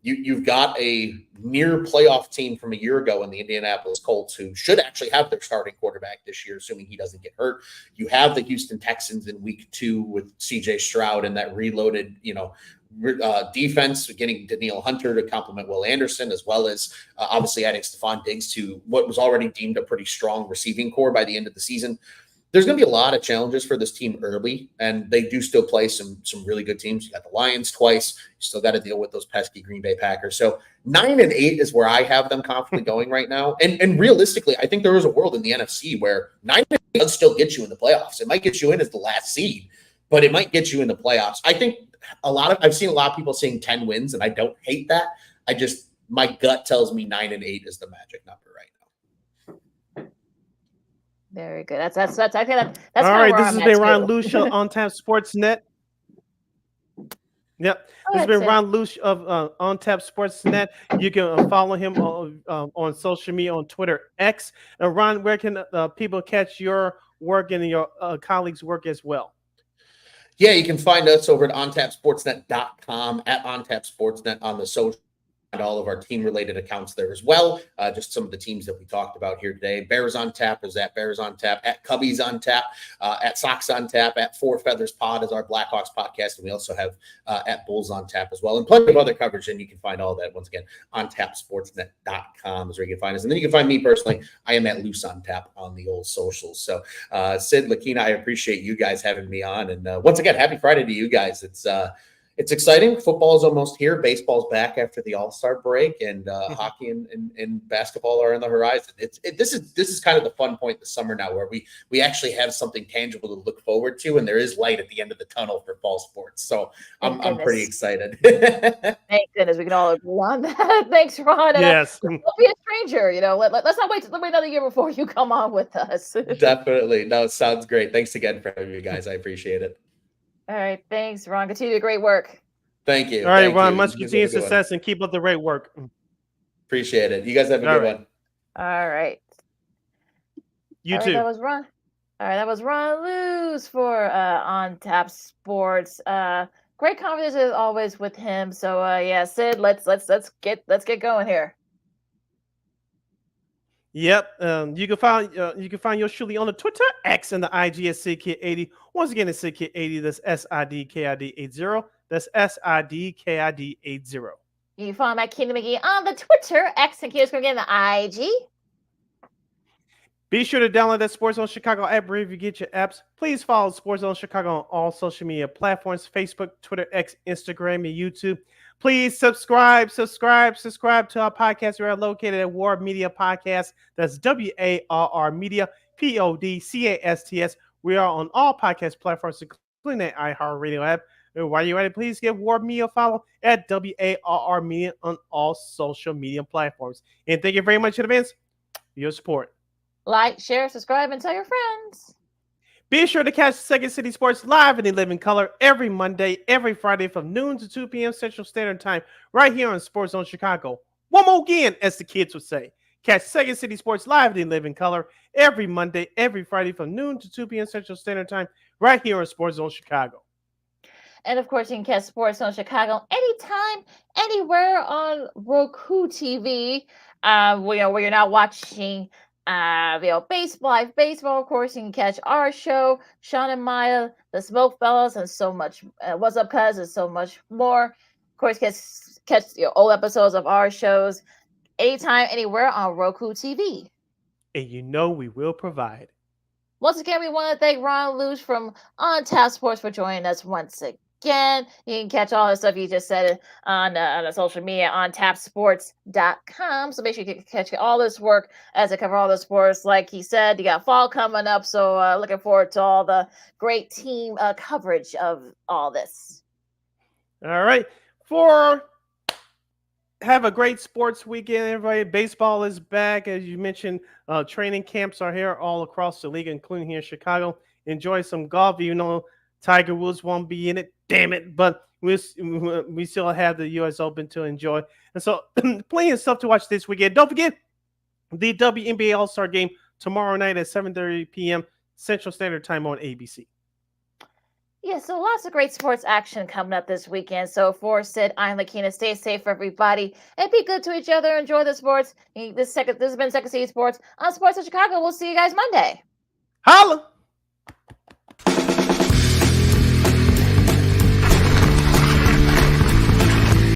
you've got a near playoff team from a year ago in the Indianapolis Colts who should actually have their starting quarterback this year, assuming he doesn't get hurt. You have the Houston Texans in week 2 with CJ Stroud and that reloaded, defense, getting Danielle Hunter to complement Will Anderson, as well as obviously adding Stephon Diggs to what was already deemed a pretty strong receiving core by the end of the season. There's going to be a lot of challenges for this team early, and they do still play some really good teams. You got the Lions twice. You still got to deal with those pesky Green Bay Packers. So 9-8 is where I have them confidently going right now. And realistically, I think there is a world in the NFC where 9-8 does still get you in the playoffs. It might get you in as the last seed, but it might get you in the playoffs. I think I've seen a lot of people saying 10 wins, and I don't hate that. My gut tells me 9-8 is the magic number right now. Very good. That's all right. This has been Ron Lucia on Tap Sportsnet. Yep. This has been Ron Lucia of On Tap Sportsnet. You can follow him on social media on Twitter X. And Ron, where can people catch your work and your colleagues' work as well? Yeah, you can find us over at ontapsportsnet.com, at ontapsportsnet on the social. And all of our team-related accounts there as well. Just some of the teams that we talked about here today. Bears on Tap is at Bears on Tap, at Cubbies on Tap, at Sox on Tap, at Four Feathers Pod is our Blackhawks podcast, and we also have at Bulls on Tap as well, and plenty of other coverage. And you can find all that once again on tapsportsnet.com is where you can find us. And then you can find me personally. I am at Loose on Tap on the old socials. So Sid, Lakina, I appreciate you guys having me on, and once again, happy Friday to you guys. It's exciting. Football is almost here. Baseball's back after the All-Star break, and hockey and basketball are on the horizon. This is kind of the fun point this summer now, where we actually have something tangible to look forward to, and there is light at the end of the tunnel for fall sports. So I'm pretty excited. Thank goodness we can all agree on that. Thanks, Ron. Yes. Don't be a stranger. Let's not wait another year before you come on with us. Definitely. No, it sounds great. Thanks again for having me, guys. I appreciate it. All right, thanks, Ron. Continue the great work. Thank you. All right, Thank Ron, you. much continued success and keep up the great work. Appreciate it. You guys have a good one. All right. You too. That was Ron. All right, that was Ron Luce for On Tap Sports. great conversation as always with him. So yeah, Sid, let's get going here. Yep. You can find yours truly on the Twitter, X, and the IG at SidKid80. Once again, it's SidKid80. That's SIDKID80. That's SIDKID80. You can follow my Kingdom McGee on the Twitter, X, and Kiddo again the IG. Be sure to download that Sports Zone Chicago app wherever you get your apps. Please follow Sports Zone Chicago on all social media platforms: Facebook, Twitter, X, Instagram, and YouTube. Please subscribe to our podcast. We are located at War Media Podcast. That's WARR Media, PODCASTS. We are on all podcast platforms, including the iHeartRadio app. And while you're at it, please give War Media a follow at WARR Media on all social media platforms. And thank you very much in advance for your support. Like, share, subscribe, and tell your friends. Be sure to catch Second City Sports live in living color every Monday, every Friday from noon to 2 p.m. Central Standard Time, right here on Sports Zone Chicago. One more again, as the kids would say. Catch Second City Sports live in living color every Monday, every Friday from noon to 2 p.m. Central Standard Time, right here on Sports Zone Chicago. And of course, you can catch Sports Zone Chicago anytime, anywhere on Roku TV. Where you're not watching baseball, live baseball. Of course, you can catch our show, Sean and Maya, the Smoke Fellas, and so much. What's Up, Cuz, and so much more. Of course, catch old episodes of our shows anytime, anywhere on Roku TV. And you know we will provide. Once again, we want to thank Ron Luce from On Tap Sports for joining us once again. You can catch all the stuff you just said on the social media on tapsports.com. So make sure you can catch all this work as I cover all the sports. Like he said, you got fall coming up. So looking forward to all the great team coverage of all this. All right. Have a great sports weekend, everybody. Baseball is back. As you mentioned, training camps are here all across the league, including here in Chicago. Enjoy some golf. You know, Tiger Woods won't be in it. Damn it. But we still have the U.S. Open to enjoy. And so plenty of stuff to watch this weekend. Don't forget the WNBA All-Star Game tomorrow night at 7:30 p.m. Central Standard Time on ABC. Yeah, so lots of great sports action coming up this weekend. So for Sid, I'm Lakina. Stay safe, everybody, and be good to each other. Enjoy the sports. This has been Second City Sports on Sports of Chicago. We'll see you guys Monday. Holla!